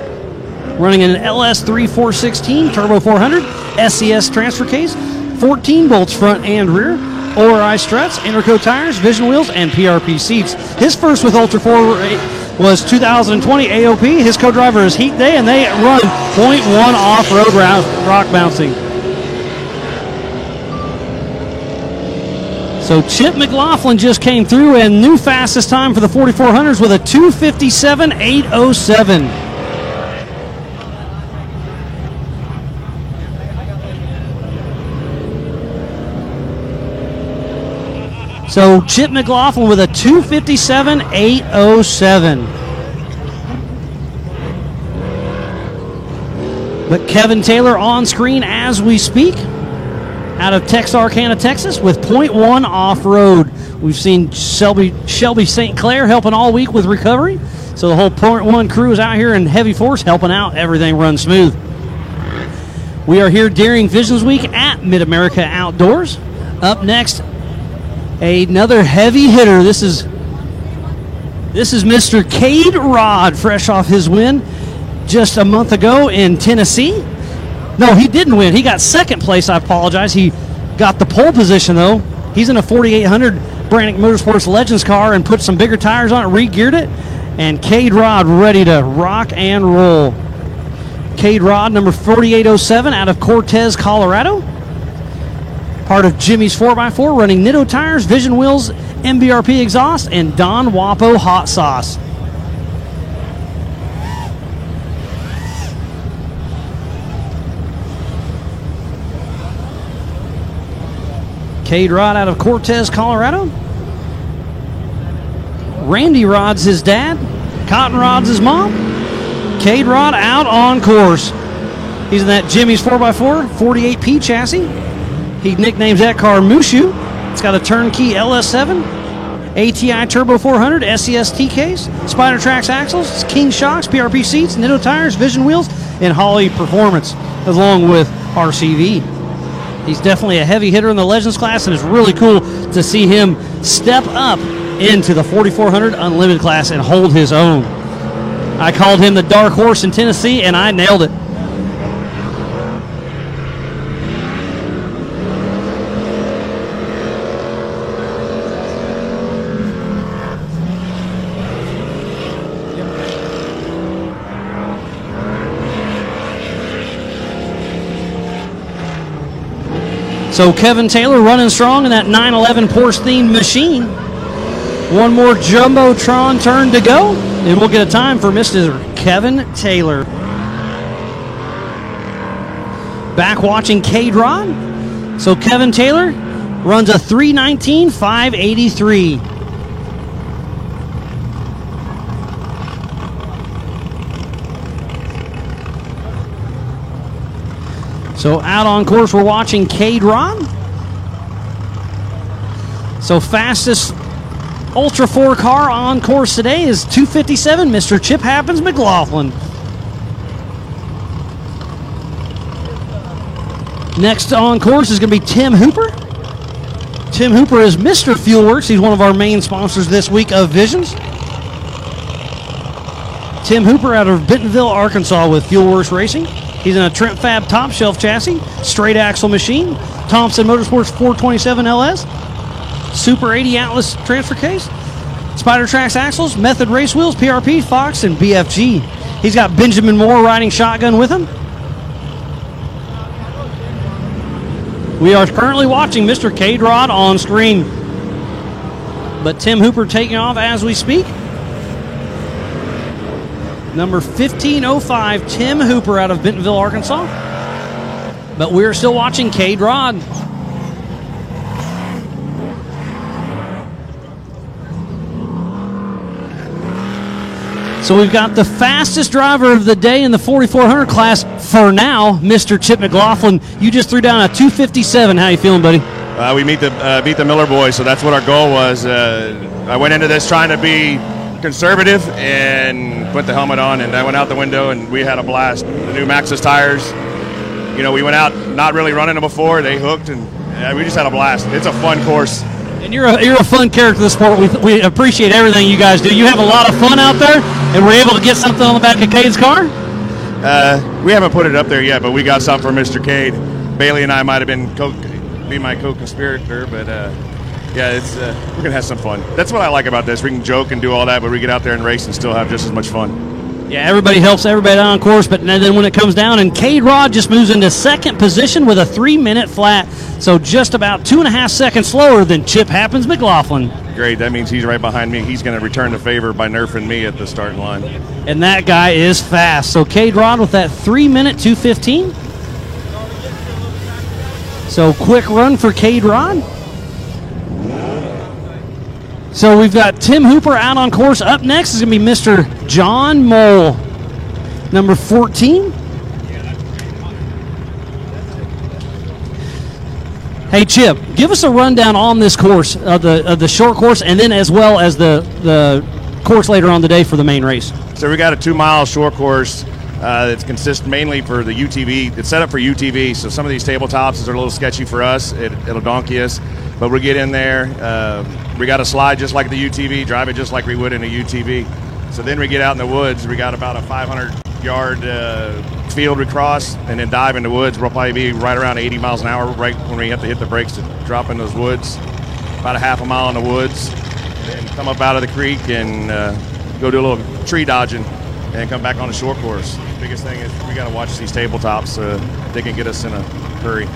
Running an LS3 416 Turbo 400 SCS transfer case. 14 bolts front and rear. ORI struts, Interco tires, Vision wheels, and PRP seats. His first with Ultra 4 was 2020 AOP. His co-driver is Heat Day, and they run .1 off-road rock bouncing. So Chip McLaughlin just came through, and new fastest time for the 4400s with a 2:57.807. So Chip McLaughlin with a 2:57.807. But Kevin Taylor on screen as we speak, out of Texarkana, Texas, with .1 off-road. We've seen Shelby St. Clair helping all week with recovery. So the whole .1 crew is out here in heavy force helping out. Everything runs smooth. We are here during Visions Week at Mid-America Outdoors. Up next, another heavy hitter. This is Mr. Cade Rod, fresh off his win just a month ago in Tennessee. No, he didn't win. He got second place. I apologize. He got the pole position, though. He's in a 4800 Brannick Motorsports Legends car and put some bigger tires on it, re-geared it, and Cade Rod ready to rock and roll. Cade Rod, number 4807, out of Cortez, Colorado. Part of Jimmy's 4x4, running Nitto tires, Vision wheels, MBRP exhaust, and Don Wapo hot sauce. Cade Rod out of Cortez, Colorado. Randy Rod's his dad. Cotton Rod's his mom. Cade Rod out on course. He's in that Jimmy's 4x4 48P chassis. He nicknames that car Mushu. It's got a turnkey LS7, ATI Turbo 400, SCS T-case, Spider Trax axles, King shocks, PRP seats, Nitto tires, Vision wheels, and Holley Performance, along with RCV. He's definitely a heavy hitter in the Legends class, and it's really cool to see him step up into the 4400 Unlimited class and hold his own. I called him the dark horse in Tennessee, and I nailed it. So Kevin Taylor running strong in that 911 Porsche-themed machine. One more Jumbotron turn to go, and we'll get a time for Mr. Kevin Taylor. Back watching Cade Rod. So Kevin Taylor runs a 3:19.583. So out on course, we're watching Cade Rod. So fastest Ultra 4 car on course today is 2:57, Mr. Chip Happens McLaughlin. Next on course is going to be Tim Hooper. Tim Hooper is Mr. Fuelworks. He's one of our main sponsors this week of Visions. Tim Hooper out of Bentonville, Arkansas with Fuelworks Racing. He's in a Trent Fab top shelf chassis, straight axle machine, Thompson Motorsports 427 LS, Super 80 Atlas transfer case, Spider Trax axles, Method race wheels, PRP, Fox, and BFG. He's got Benjamin Moore riding shotgun with him. We are currently watching Mr. Cade Rod on screen. But Tim Hooper taking off as we speak. Number 1505, Tim Hooper out of Bentonville, Arkansas. But we're still watching Cade Rod. So we've got the fastest driver of the day in the 4400 class for now, Mr. Chip McLaughlin. You just threw down a 2:57. How you feeling, buddy? We beat the Miller boys, so that's what our goal was. I went into this trying to be conservative and put the helmet on, and I went out the window, and we had a blast. The new Maxxis tires, you know, we went out not really running them before. They hooked, and we just had a blast. It's a fun course. And you're a fun character of the sport. We appreciate everything you guys do. You have a lot of fun out there, and we're able to get something on the back of Cade's car? We haven't put it up there yet, but we got something for Mr. Cade. Bailey and I might have been be my co-conspirator, but yeah, it's we're gonna have some fun. That's what I like about this. We can joke and do all that, but we get out there and race and still have just as much fun. Yeah, everybody helps everybody on course, but then when it comes down, and Cade Rod just moves into second position with a 3-minute flat, so just about 2.5 seconds slower than Chip Happens McLaughlin. Great, that means he's right behind me. He's going to return the favor by nerfing me at the starting line. And that guy is fast. So Cade Rod with that 3-minute 2:15. So quick run for Cade Rod. So we've got Tim Hooper out on course. Up next is going to be Mr. John Mole, number 14. Hey, Chip, give us a rundown on this course, of the short course, and then as well as the course later on the day for the main race. So we got a 2-mile short course that consists mainly for the UTV. It's set up for UTV, so some of these tabletops are a little sketchy for us. It'll donkey us, but we'll get in there. We got to slide just like the UTV, drive it just like we would in a UTV. So then we get out in the woods. We got about a 500-yard field we cross, and then dive in the woods. We'll probably be right around 80 miles an hour right when we have to hit the brakes to drop in those woods. About a half a mile in the woods, and come up out of the creek and go do a little tree dodging and come back on the short course. The biggest thing is we got to watch these tabletops. They can get us in a hurry.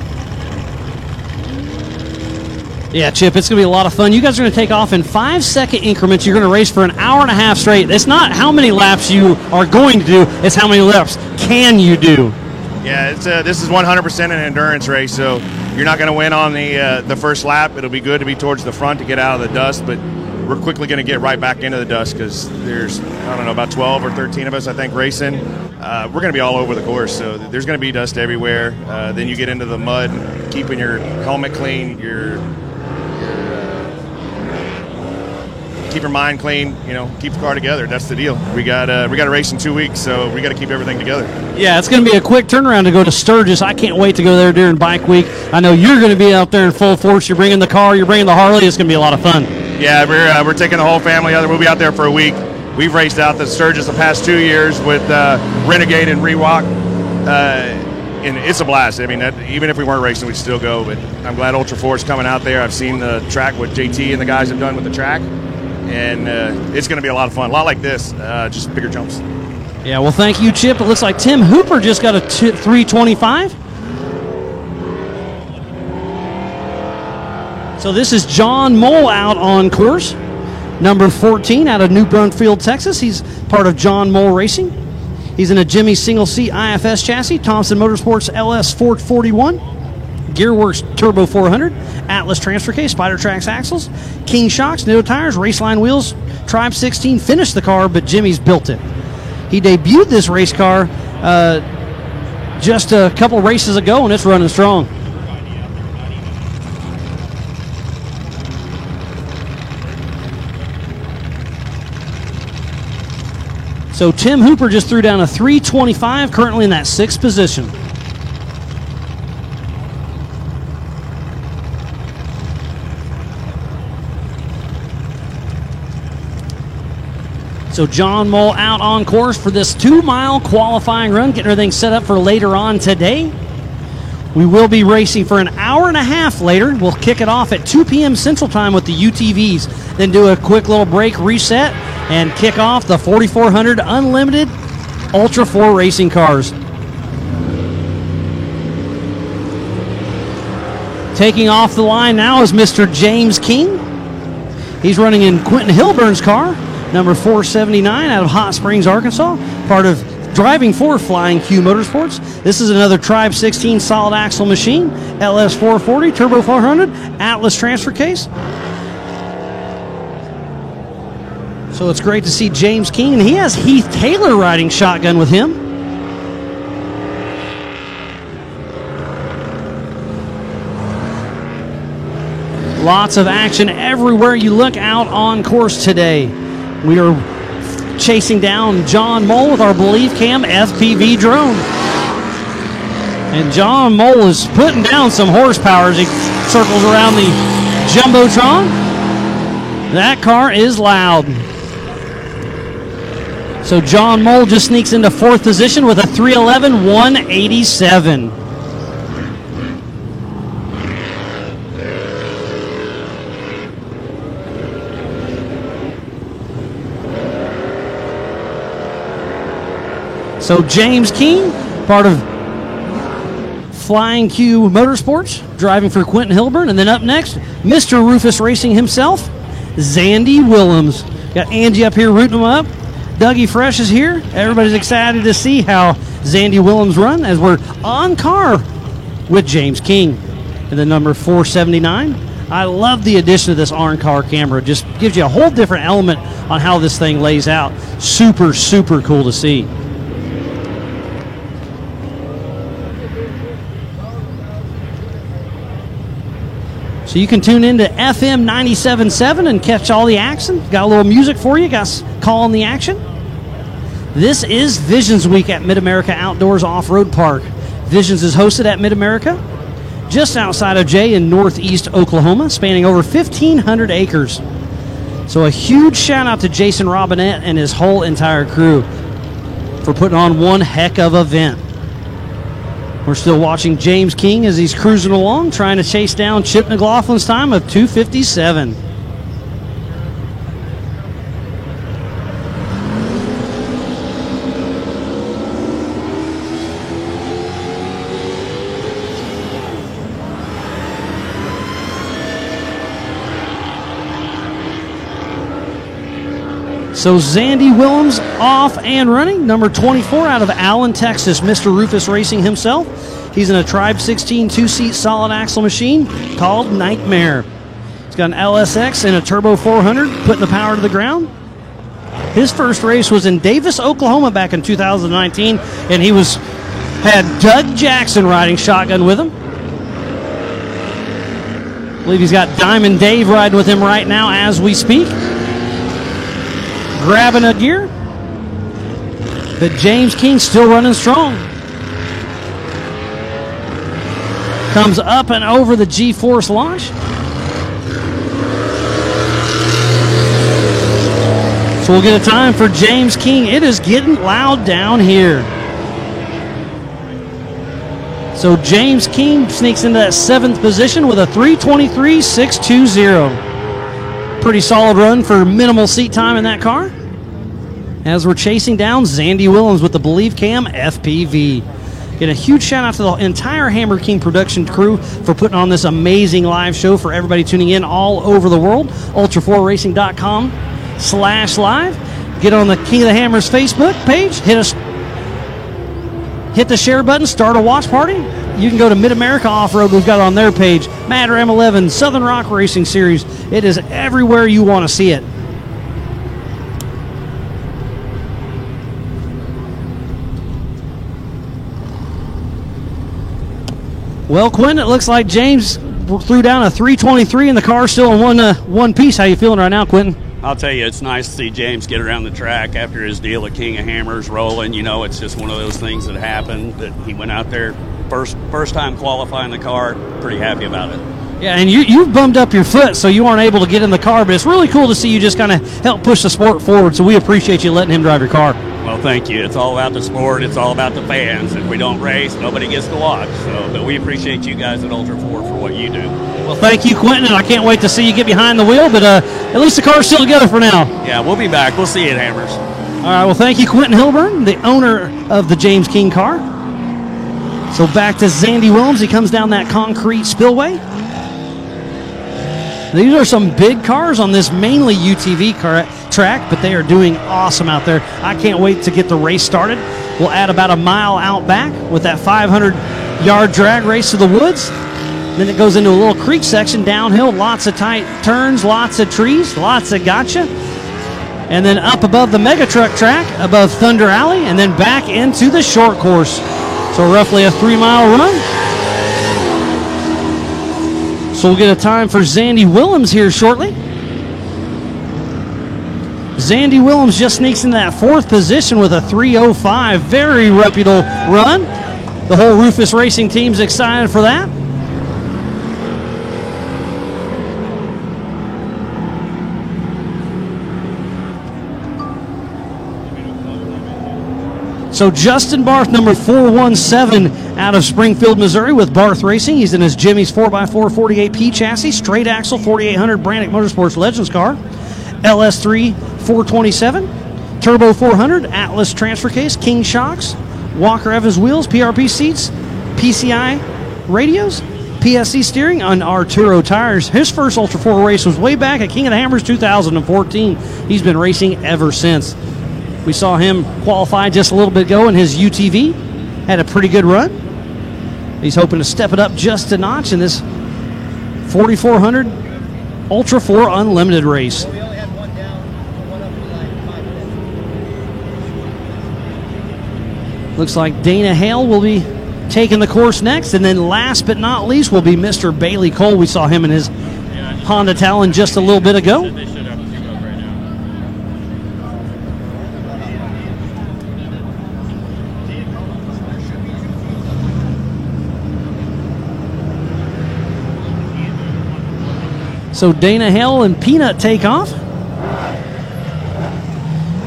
Yeah, Chip, it's going to be a lot of fun. You guys are going to take off in 5-second increments. You're going to race for an hour and a half straight. It's not how many laps you are going to do, it's how many laps can you do. Yeah, this is 100% an endurance race, so you're not going to win on the first lap. It'll be good to be towards the front to get out of the dust, but we're quickly going to get right back into the dust because there's, I don't know, about 12 or 13 of us, I think, racing. We're going to be all over the course, so there's going to be dust everywhere. Then you get into the mud, keeping your helmet clean, keep your mind clean, you know, keep the car together. That's the deal. We got a race in 2 weeks, so we got to keep everything together. Yeah, it's going to be a quick turnaround to go to Sturgis. I can't wait to go there during Bike Week. I know you're going to be out there in full force. You're bringing the car, you're bringing the Harley. It's going to be a lot of fun. Yeah, we're taking the whole family out there. We'll be out there for a week. We've raced out the Sturgis the past 2 years with Renegade and Rewalk, and it's a blast. I mean, even if we weren't racing, we'd still go. But I'm glad Ultra 4 is coming out there. I've seen the track, what JT and the guys have done with the track. And it's going to be a lot of fun. A lot like this, just bigger jumps. Yeah, well, thank you, Chip. It looks like Tim Hooper just got a 325. So this is John Mole out on course. Number 14 out of New Braunfels, Texas. He's part of John Mole Racing. He's in a Jimmy single-seat IFS chassis, Thompson Motorsports LS 441. Gearworks Turbo 400, Atlas transfer case, Spider Trax axles, King shocks, Nitto tires, Raceline wheels, Tribe 16 finished the car, but Jimmy's built it. He debuted this race car just a couple races ago, and it's running strong. So Tim Hooper just threw down a 325, currently in that 6th position. So John Mole out on course for this 2-mile qualifying run, getting everything set up for later on today. We will be racing for an hour and a half later. We'll kick it off at 2 p.m. Central Time with the UTVs, then do a quick little break, reset, and kick off the 4400 Unlimited Ultra 4 racing cars. Taking off the line now is Mr. James King. He's running in Quentin Hilburn's car, number 479 out of Hot Springs, Arkansas, part of driving for Flying Q Motorsports. This is another Tribe 16 solid axle machine, LS 440, Turbo 400, Atlas transfer case. So it's great to see James King, and he has Heath Taylor riding shotgun with him. Lots of action everywhere you look out on course today. We are chasing down John Mole with our Believe Cam FPV drone. And John Mole is putting down some horsepower as he circles around the Jumbotron. That car is loud. So John Mole just sneaks into 4th position with a 311 187. So James King, part of Flying Q Motorsports, driving for Quentin Hilburn. And then up next, Mr. Rufus Racing himself, Zandy Willems. Got Angie up here rooting him up. Dougie Fresh is here. Everybody's excited to see how Zandy Willems run as we're on car with James King. And the number 479. I love the addition of this on-car camera. Just gives you a whole different element on how this thing lays out. Super, super cool to see. So you can tune into FM 97.7 and catch all the action. Got a little music for you. Got calling the action. This is Visions Week at Mid-America Outdoors Off-Road Park. Visions is hosted at Mid-America, just outside of Jay in northeast Oklahoma, spanning over 1,500 acres. So a huge shout out to Jason Robinette and his whole entire crew for putting on one heck of an event. We're still watching James King as he's cruising along, trying to chase down Chip McLaughlin's time of 2:57. So Zandy Willems off and running, number 24 out of Allen, Texas, Mr. Rufus Racing himself. He's in a Tribe 16 2-seat solid axle machine called Nightmare. He's got an LSX and a Turbo 400, putting the power to the ground. His first race was in Davis, Oklahoma back in 2019, and he had Doug Jackson riding shotgun with him. I believe he's got Diamond Dave riding with him right now as we speak. Grabbing a gear. But James King still running strong. Comes up and over the G-Force launch. So we'll get a time for James King. It is getting loud down here. So James King sneaks into that 7th position with a 3:23.620. Pretty solid run for minimal seat time in that car. As we're chasing down Zandy Willems with the Believe Cam FPV. Get a huge shout out to the entire Hammer King production crew for putting on this amazing live show for everybody tuning in all over the world. Ultra4Racing.com/live. Get on the King of the Hammers Facebook page. Hit the share button. Start a watch party. You can go to Mid-America Off-Road. We've got it on their page. Matter M11, Southern Rock Racing Series. It is everywhere you want to see it. Well, Quentin, it looks like James threw down a 323 and the car's still in one piece. How you feeling right now, Quentin? I'll tell you, it's nice to see James get around the track after his deal at King of Hammers rolling. You know, it's just one of those things that happened, that he went out there first time qualifying the car. Pretty happy about it. Yeah, and you've bummed up your foot, so you aren't able to get in the car, but it's really cool to see you just kind of help push the sport forward, so we appreciate you letting him drive your car. Well, thank you. It's all about the sport. It's all about the fans. If we don't race, nobody gets to watch. But we appreciate you guys at Ultra 4 for what you do. Well, thank you, Quentin, and I can't wait to see you get behind the wheel, but at least the car's still together for now. Yeah, we'll be back. We'll see you at Hammers. All right, well, thank you, Quentin Hilburn, the owner of the James King car. So back to Zandy Willems. He comes down that concrete spillway. These are some big cars on this mainly UTV track, but they are doing awesome out there. I can't wait to get the race started. We'll add about a mile out back with that 500-yard drag race to the woods. Then it goes into a little creek section downhill, lots of tight turns, lots of trees, lots of gotcha. And then up above the mega truck track, above Thunder Alley, and then back into the short course. So roughly a 3-mile run. So we'll get a time for Zandy Willems here shortly. Zandy Willems just sneaks into that 4th position with a 3:05. Very reputable run. The whole Rufus Racing team's excited for that. So Justin Barth, number 417 out of Springfield, Missouri with Barth Racing. He's in his Jimmy's 4x4 48P chassis, straight axle 4800 Brannick Motorsports Legends car, LS3 427, Turbo 400, Atlas transfer case, King shocks, Walker Evans wheels, PRP seats, PCI radios, PSC steering, on Arturo tires. His first Ultra 4 race was way back at King of the Hammers 2014. He's been racing ever since. We saw him qualify just a little bit ago in his UTV. Had a pretty good run. He's hoping to step it up just a notch in this 4400 Ultra 4 Unlimited race. Looks like Dana Hale will be taking the course next. And then last but not least will be Mr. Bailey Cole. We saw him in his Honda Talon just a little bit ago. So Dana Hale and Peanut take off.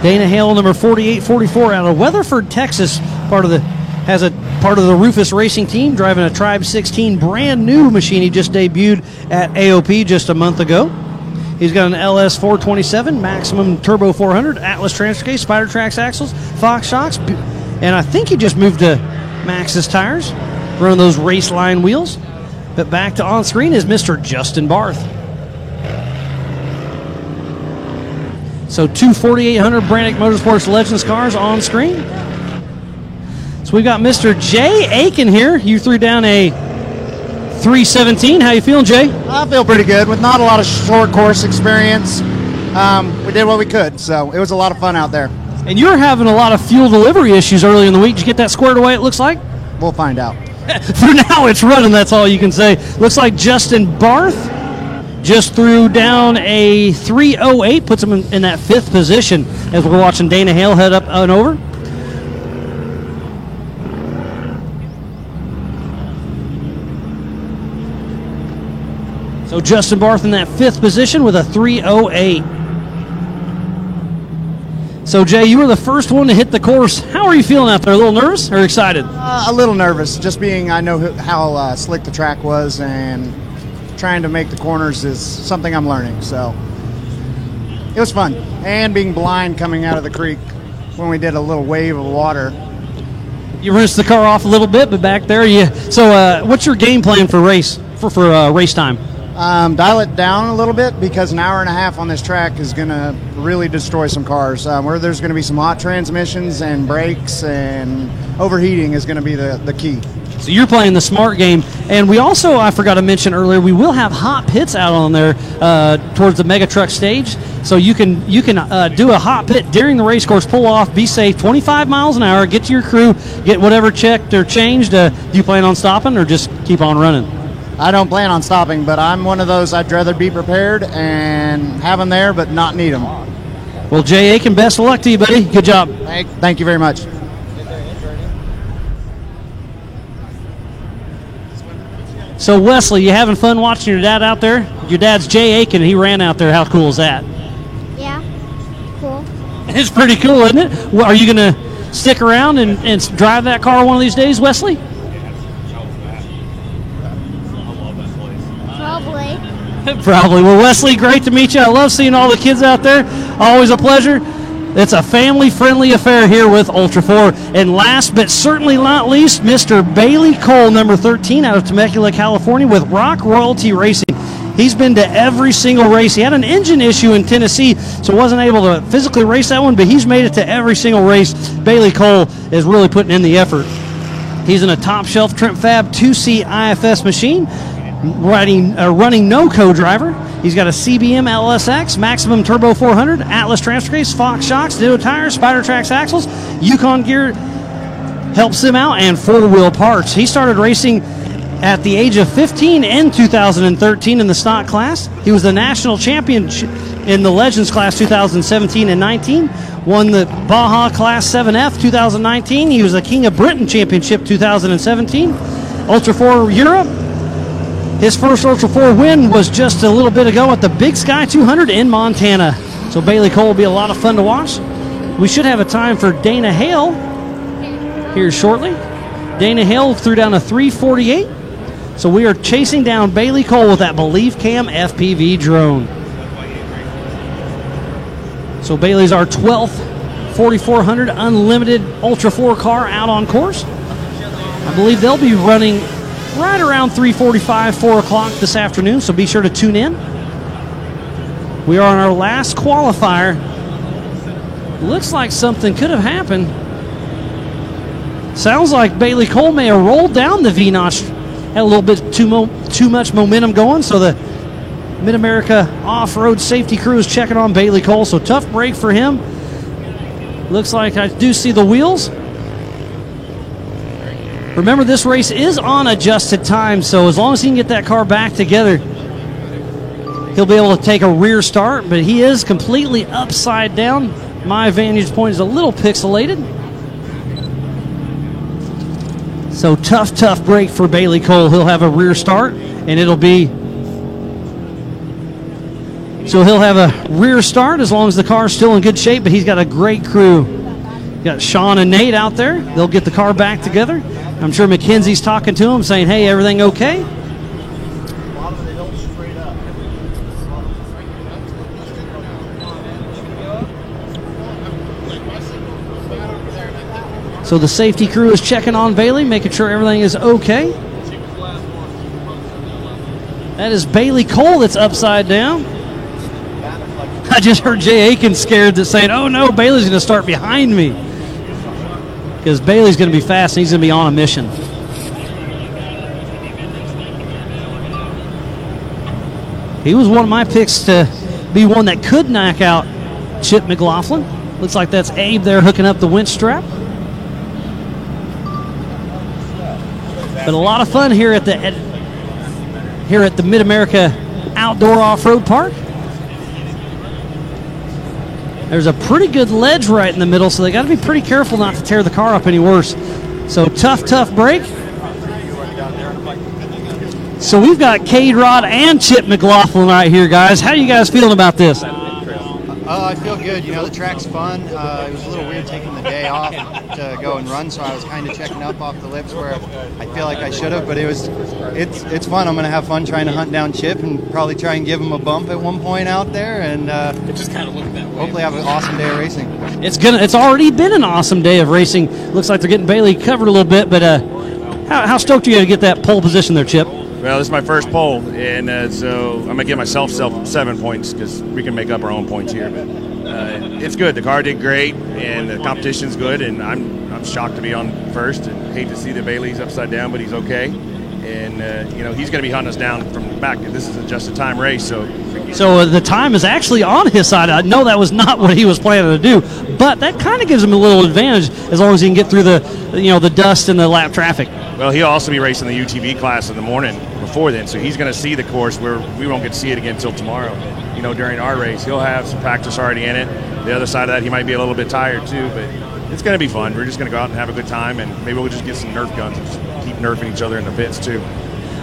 Dana Hale, number 4844 out of Weatherford, Texas, has a part of the Rufus Racing team, driving a Tribe 16 brand new machine he just debuted at AOP just a month ago. He's got an LS 427, Maximum Turbo 400, Atlas transfer case, Spider Trax axles, Fox shocks, and I think he just moved to Maxxis tires, running those race line wheels. But back to on screen is Mr. Justin Barth. So two 4800 Brannick Motorsports Legends cars on screen. So we've got Mr. Jay Aiken here. You threw down a 317. How you feeling, Jay? I feel pretty good. With not a lot of short course experience, we did what we could. So it was a lot of fun out there. And you were having a lot of fuel delivery issues earlier in the week. Did you get that squared away, it looks like? We'll find out. For now, it's running. That's all you can say. Looks like Justin Barth just threw down a 308, puts him in that 5th position as we're watching Dana Hale head up and over. So Justin Barth in that 5th position with a 308. So Jay, you were the first one to hit the course. How are you feeling out there? A little nervous or excited? A little nervous, just being I know how slick the track was, and trying to make the corners is something I'm learning. So it was fun, and being blind coming out of the creek when we did a little wave of water. You rinsed the car off a little bit, but back there, So what's your game plan for race time? Dial it down a little bit, because an hour and a half on this track is going to really destroy some cars. Where there's going to be some hot transmissions and brakes, and overheating is going to be the key. So you're playing the smart game. And we also, I forgot to mention earlier, we will have hot pits out on there towards the Mega Truck stage. So you can do a hot pit during the race course, pull off, be safe, 25 miles an hour, get to your crew, get whatever checked or changed. Do you plan on stopping or just keep on running? I don't plan on stopping, but I'm one of those I'd rather be prepared and have them there but not need them. Well, Jay Aiken, best of luck to you, buddy. Good job. Thank you very much. So, Wesley, you having fun watching your dad out there? Your dad's Jay Aiken, and he ran out there. How cool is that? Yeah, cool. It's pretty cool, isn't it? Well, are you going to stick around and drive that car one of these days, Wesley? Probably. Probably. Well, Wesley, great to meet you. I love seeing all the kids out there. Always a pleasure. It's a family-friendly affair here with Ultra 4. And last but certainly not least, Mr. Bailey Cole, number 13, out of Temecula, California, with Rock Royalty Racing. He's been to every single race. He had an engine issue in Tennessee, so wasn't able to physically race that one, but he's made it to every single race. Bailey Cole is really putting in the effort. He's in a top-shelf Trent Fab 2C IFS machine, running no co-driver. He's got a CBM LSX, Maximum Turbo 400, Atlas Transfer Case, Fox Shocks, Ditto Tires, Spider Trax Axles, Yukon gear helps him out, and four-wheel parts. He started racing at the age of 15 in 2013 in the stock class. He was the national champion in the Legends class 2017 and 19, won the Baja Class 7F 2019. He was the King of Britain Championship 2017. Ultra 4 Europe. His first Ultra 4 win was just a little bit ago at the Big Sky 200 in Montana. So Bailey Cole will be a lot of fun to watch. We should have a time for Dana Hale here shortly. Dana Hale threw down a 3:48. So we are chasing down Bailey Cole with that Believe Cam FPV drone. So Bailey's our 12th 4400 Unlimited Ultra 4 car out on course. I believe they'll be running right around 3:45, 4 o'clock this afternoon, so be sure to tune in. We are on our last qualifier. Looks like something could have happened. Sounds like Bailey Cole may have rolled down the V-notch. Had a little bit too much momentum going, so the Mid-America Off-Road Safety Crew is checking on Bailey Cole, so tough break for him. Looks like I do see the wheels. Remember, this race is on adjusted time, so as long as he can get that car back together, he'll be able to take a rear start, but he is completely upside down. My vantage point is a little pixelated. So tough break for Bailey Cole. He'll have a rear start, and it'll be... So he'll have a rear start as long as the car's still in good shape, but he's got a great crew. Got Sean and Nate out there. They'll get the car back together. I'm sure McKenzie's talking to him, saying, hey, everything okay? So the safety crew is checking on Bailey, making sure everything is okay. That is Bailey Cole that's upside down. I just heard Jay Aiken scared that's saying, oh no, Bailey's going to start behind me. Because Bailey's going to be fast and he's going to be on a mission. He was one of my picks to be one that could knock out Chip McLaughlin. Looks like that's Abe there hooking up the winch strap. But a lot of fun here at the Mid-America Outdoor Off-Road Park. There's a pretty good ledge right in the middle, so they got to be pretty careful not to tear the car up any worse. So tough break. So we've got Cade Rod and Chip McLaughlin right here, guys. How are you guys feeling about this? I feel good. You know, the track's fun. It was a little weird taking the day off to go and run, so I was kind of checking up off the lips where I feel like I should have, but it's fun. I'm going to have fun trying to hunt down Chip and probably try and give him a bump at one point out there, and it just kind of looked that way. Hopefully have an awesome day of racing. It's already been an awesome day of racing. Looks like they're getting Bailey covered a little bit, but how stoked are you to get that pole position there, Chip? Well, this is my first pole, and so I'm going to give myself 7 points because we can make up our own points here. But it's good. The car did great, and the competition's good, and I'm shocked to be on first and hate to see that Bailey's upside down, but he's okay. And, he's going to be hunting us down from the back. This is just a time race, so the time is actually on his side. I know that was not what he was planning to do, but that kind of gives him a little advantage as long as he can get through the dust and the lap traffic. Well, he'll also be racing the UTV class in the morning before then, so he's going to see the course where we won't get to see it again until tomorrow. During our race, he'll have some practice already in it. The other side of that, he might be a little bit tired too, but it's going to be fun. We're just going to go out and have a good time, and maybe we'll just get some Nerf guns and just keep nerfing each other in the pits too.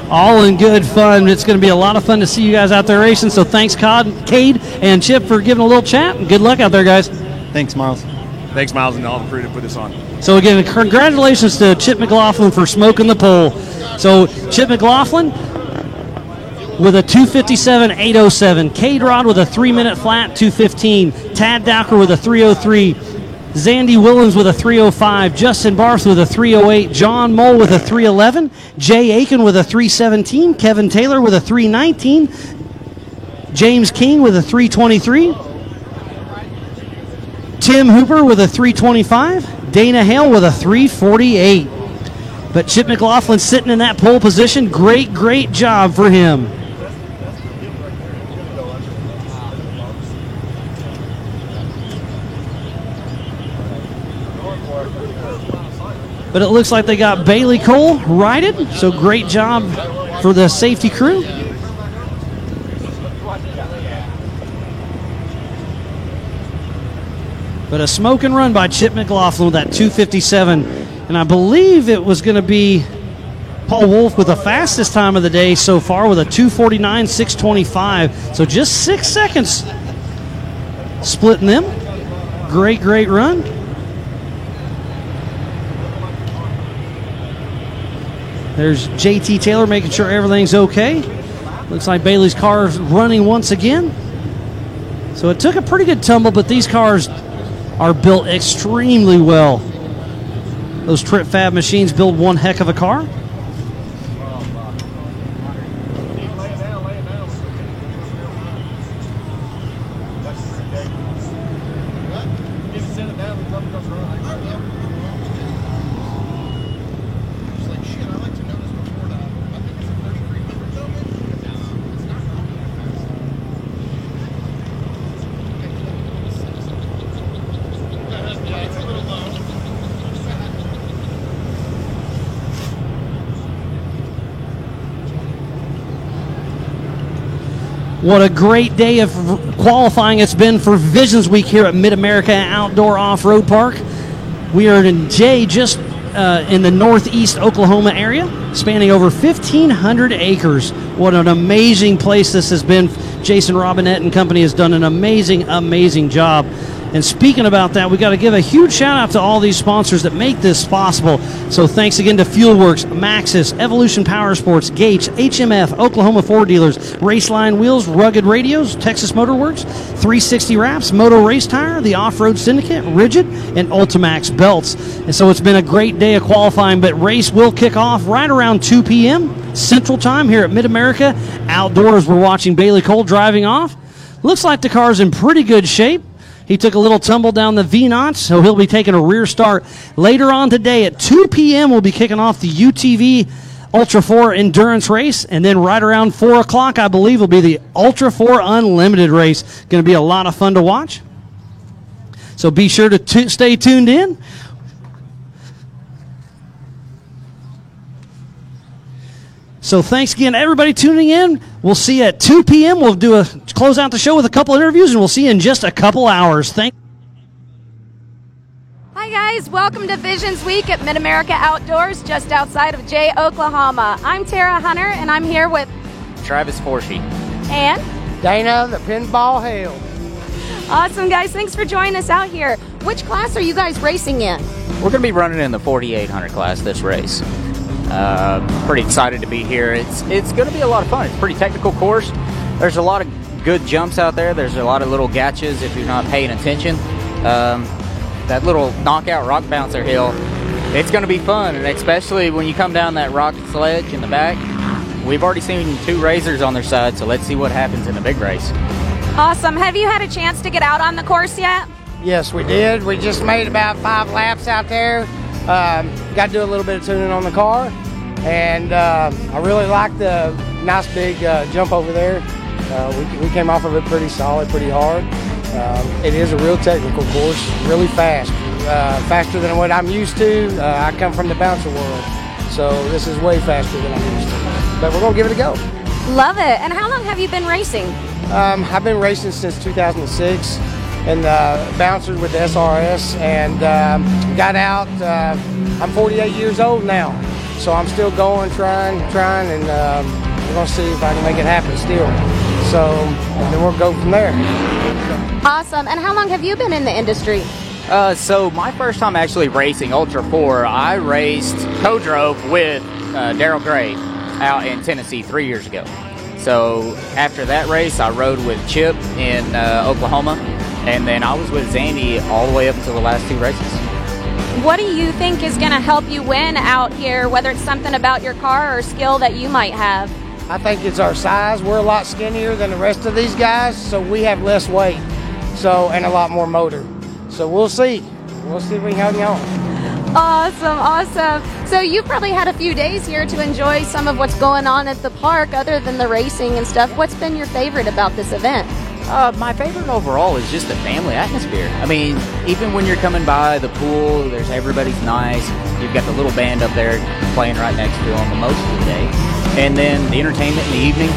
All in good fun. It's going to be a lot of fun to see you guys out there racing. So thanks, Cade and Chip, for giving a little chat. And good luck out there, guys. Thanks, Miles. Thanks, Miles, and all the crew to put this on. So again, congratulations to Chip McLaughlin for smoking the pole. So Chip McLaughlin with a 2:57.807. Cade Rod with a 3-minute flat 2:15. Tad Dowker with a 3:03. Zandy Willems with a 3:05. Justin Barth with a 3:08. John Mole with a 3:11. Jay Aiken with a 3:17. Kevin Taylor with a 3:19. James King with a 3:23. Tim Hooper with a 3:25. Dana Hale with a 3:48. But Chip McLaughlin sitting in that pole position. Great job for him. But it looks like they got Bailey Cole righted, so great job for the safety crew. But a smoke and run by Chip McLaughlin with that 2:57. And I believe it was going to be Paul Wolf with the fastest time of the day so far with a 2:49.625. So just 6 seconds splitting them. Great run. There's JT Taylor making sure everything's okay. Looks like Bailey's car is running once again. So it took a pretty good tumble, but these cars are built extremely well. Those Trip Fab machines build one heck of a car. What a great day of qualifying it's been for Visions Week here at Mid-America Outdoor Off-Road Park. We are in just in the northeast Oklahoma area, spanning over 1,500 acres. What an amazing place this has been. Jason Robinette and company has done an amazing job. And speaking about that, we got to give a huge shout out to all these sponsors that make this possible. So thanks again to Fuelworks, Maxxis, Evolution Power Sports, Gates, HMF, Oklahoma Ford Dealers, Raceline Wheels, Rugged Radios, Texas Motor Works, 360 Wraps, Moto Race Tire, the Off-Road Syndicate, Rigid, and Ultimax Belts. And so it's been a great day of qualifying, but race will kick off right around 2 p.m. Central Time here at Mid-America Outdoors. We're watching Bailey Cole driving off. Looks like the car's in pretty good shape. He took a little tumble down the V-notch, so he'll be taking a rear start. Later on today at 2 p.m., we'll be kicking off the UTV Ultra 4 Endurance Race, and then right around 4 o'clock, I believe, will be the Ultra 4 Unlimited Race. Going to be a lot of fun to watch. So be sure to stay tuned in. So thanks again, everybody tuning in. We'll see you at 2 p.m. We'll close out the show with a couple interviews, and we'll see you in just a couple hours. Hi, guys. Welcome to Visions Week at Mid-America Outdoors, just outside of Jay, Oklahoma. I'm Tara Hunter, and I'm here with Travis Forshee and Dana, the Pinball Hale. Awesome, guys. Thanks for joining us out here. Which class are you guys racing in? We're going to be running in the 4,800 class this race. Pretty excited to be here. It's going to be a lot of fun. It's a pretty technical course. There's a lot of good jumps out there. There's a lot of little gatches if you're not paying attention. That little knockout rock bouncer hill, it's going to be fun, and especially when you come down that rock sledge in the back. We've already seen 2 razors on their side, so let's see what happens in the big race. Awesome. Have you had a chance to get out on the course yet? Yes, we did. We just made about 5 laps out there. Got to do a little bit of tuning on the car, and I really like the nice big jump over there. We came off of it pretty solid, pretty hard. It is a real technical course, really fast, faster than what I'm used to. I come from the bouncer world, so this is way faster than I'm used to. But we're going to give it a go. Love it. And how long have you been racing? I've been racing since 2006 and bounced with the SRS and got out. I'm 48 years old now, so I'm still going, trying, and we're going to see if I can make it happen still. So and then we'll go from there. Awesome. And how long have you been in the industry? So my first time actually racing Ultra 4, I co-drove with Daryl Gray out in Tennessee 3 years ago. So after that race, I rode with Chip in Oklahoma, and then I was with Zandy all the way up until the last 2 races. What do you think is going to help you win out here, whether it's something about your car or skill that you might have? I think it's our size. We're a lot skinnier than the rest of these guys, so we have less weight, and a lot more motor. So we'll see. We'll see if we can hang on. Awesome. So you've probably had a few days here to enjoy some of what's going on at the park other than the racing and stuff. What's been your favorite about this event? My favorite overall is just the family atmosphere. I mean, even when you're coming by the pool, everybody's nice. You've got the little band up there playing right next to them most of the day. And then the entertainment in the evening,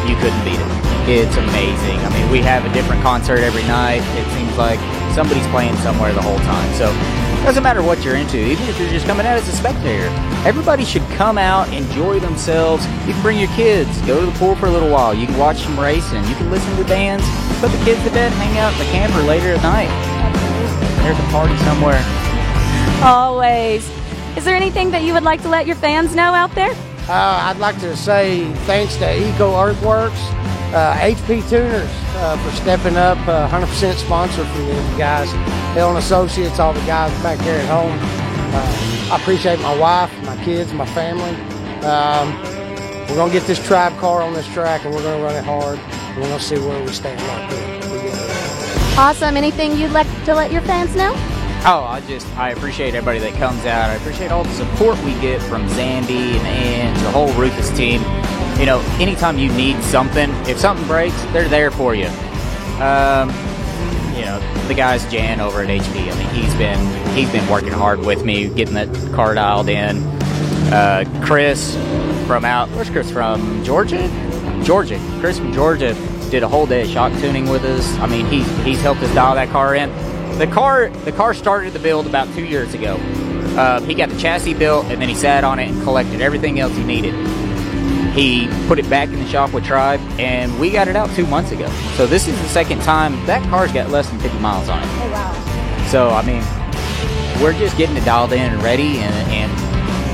you couldn't beat it. It's amazing. I mean, we have a different concert every night. It seems like somebody's playing somewhere the whole time. So it doesn't matter what you're into, even if you're just coming out as a spectator. Everybody should come out, enjoy themselves. You can bring your kids, go to the pool for a little while. You can watch some racing. You can listen to bands, put the kids to bed, hang out in the camper later at night. There's a party somewhere. Always. Is there anything that you would like to let your fans know out there? I'd like to say thanks to Eco Earthworks, HP Tuners for stepping up, 100% sponsor for you guys. Hill & Associates, all the guys back there at home. I appreciate my wife, my kids, my family. We're going to get this Tribe car on this track, and we're going to run it hard. We're going to see where we stand right there. Awesome. Anything you'd like to let your fans know? I appreciate everybody that comes out. I appreciate all the support we get from Zandy and Ange, the whole Rufus team. You know, anytime you need something, if something breaks, they're there for you. You know, the guy's Jan over at HP. I mean, he's been working hard with me, getting that car dialed in. Chris where's Chris from? Georgia. Chris from Georgia did a whole day of shock tuning with us. I mean, he's helped us dial that car in. The car started the build about 2 years ago. He got the chassis built, and then he sat on it and collected everything else he needed. He put it back in the shop with Tribe, and we got it out 2 months ago. So this is the second time. That car's got less than 50 miles on it. Oh, wow. So, I mean, we're just getting it dialed in and ready, and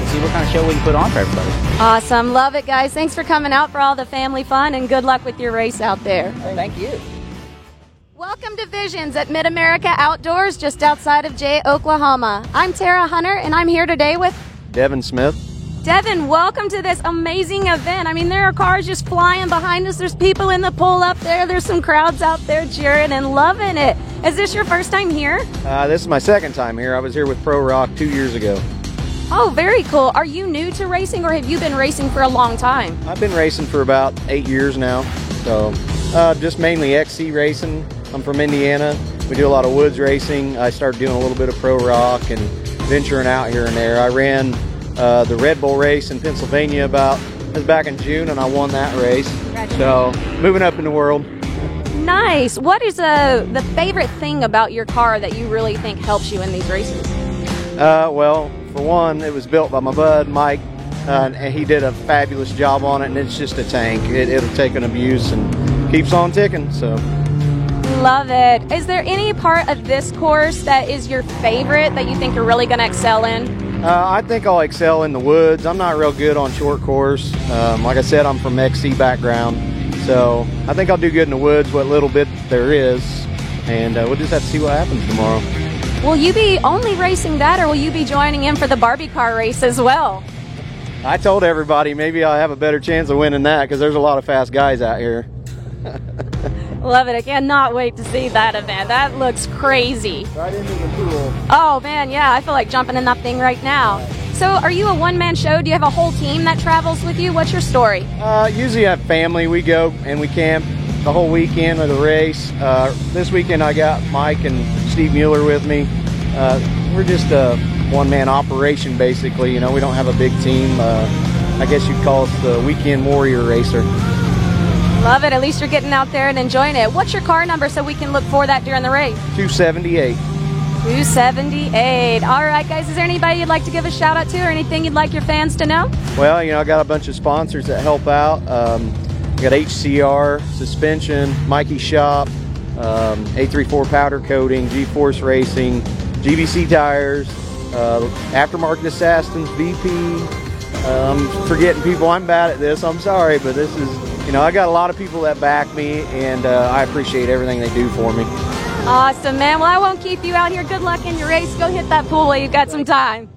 see what kind of show we can put on for everybody. Awesome. Love it, guys. Thanks for coming out for all the family fun, and good luck with your race out there. Thank you. Welcome to Visions at Mid-America Outdoors, just outside of Jay, Oklahoma. I'm Tara Hunter, and I'm here today with Devin Smith. Devin, welcome to this amazing event. I mean, there are cars just flying behind us. There's people in the pool up there. There's some crowds out there cheering and loving it. Is this your first time here? This is my second time here. I was here with Pro Rock 2 years ago. Oh, very cool. Are you new to racing, or have you been racing for a long time? I've been racing for about 8 years now. So just mainly XC racing. I'm from Indiana. We do a lot of woods racing. I started doing a little bit of Pro Rock and venturing out here and there. I ran the Red Bull race in Pennsylvania it was back in June, and I won that race. So moving up in the world. Nice. What is the favorite thing about your car that you really think helps you in these races? Well, for one, it was built by my bud Mike, and he did a fabulous job on it, and it's just a tank. It'll take an abuse and keeps on ticking. So. Love it. Is there any part of this course that is your favorite that you think you're really going to excel in? I think I'll excel in the woods. I'm not real good on short course. Like I said, I'm from XC background, so I think I'll do good in the woods, what little bit there is, and we'll just have to see what happens tomorrow. Will you be only racing that, or will you be joining in for the Barbie car race as well? I told everybody maybe I'll have a better chance of winning that because there's a lot of fast guys out here. Love it. I cannot wait to see that event. That looks crazy. Right into the pool. Oh, man, yeah. I feel like jumping in that thing right now. So are you a one-man show? Do you have a whole team that travels with you? What's your story? Usually I have family. We go and we camp the whole weekend of the race. This weekend I got Mike and Steve Mueller with me. We're just a one-man operation, basically. You know, we don't have a big team. I guess you'd call us the weekend warrior racer. Love it. At least you're getting out there and enjoying it. What's your car number so we can look for that during the race? 278. 278. All right, guys. Is there anybody you'd like to give a shout out to or anything you'd like your fans to know? Well, you know, I got a bunch of sponsors that help out. We got HCR Suspension, Mikey Shop, 834 Powder Coating, G-Force Racing, GBC Tires, Aftermarket Assassins, VP. I'm forgetting people. I'm bad at this. I'm sorry, but this is, you know, I got a lot of people that back me, and I appreciate everything they do for me. Awesome, man. Well, I won't keep you out here. Good luck in your race. Go hit that pool while you've got some time.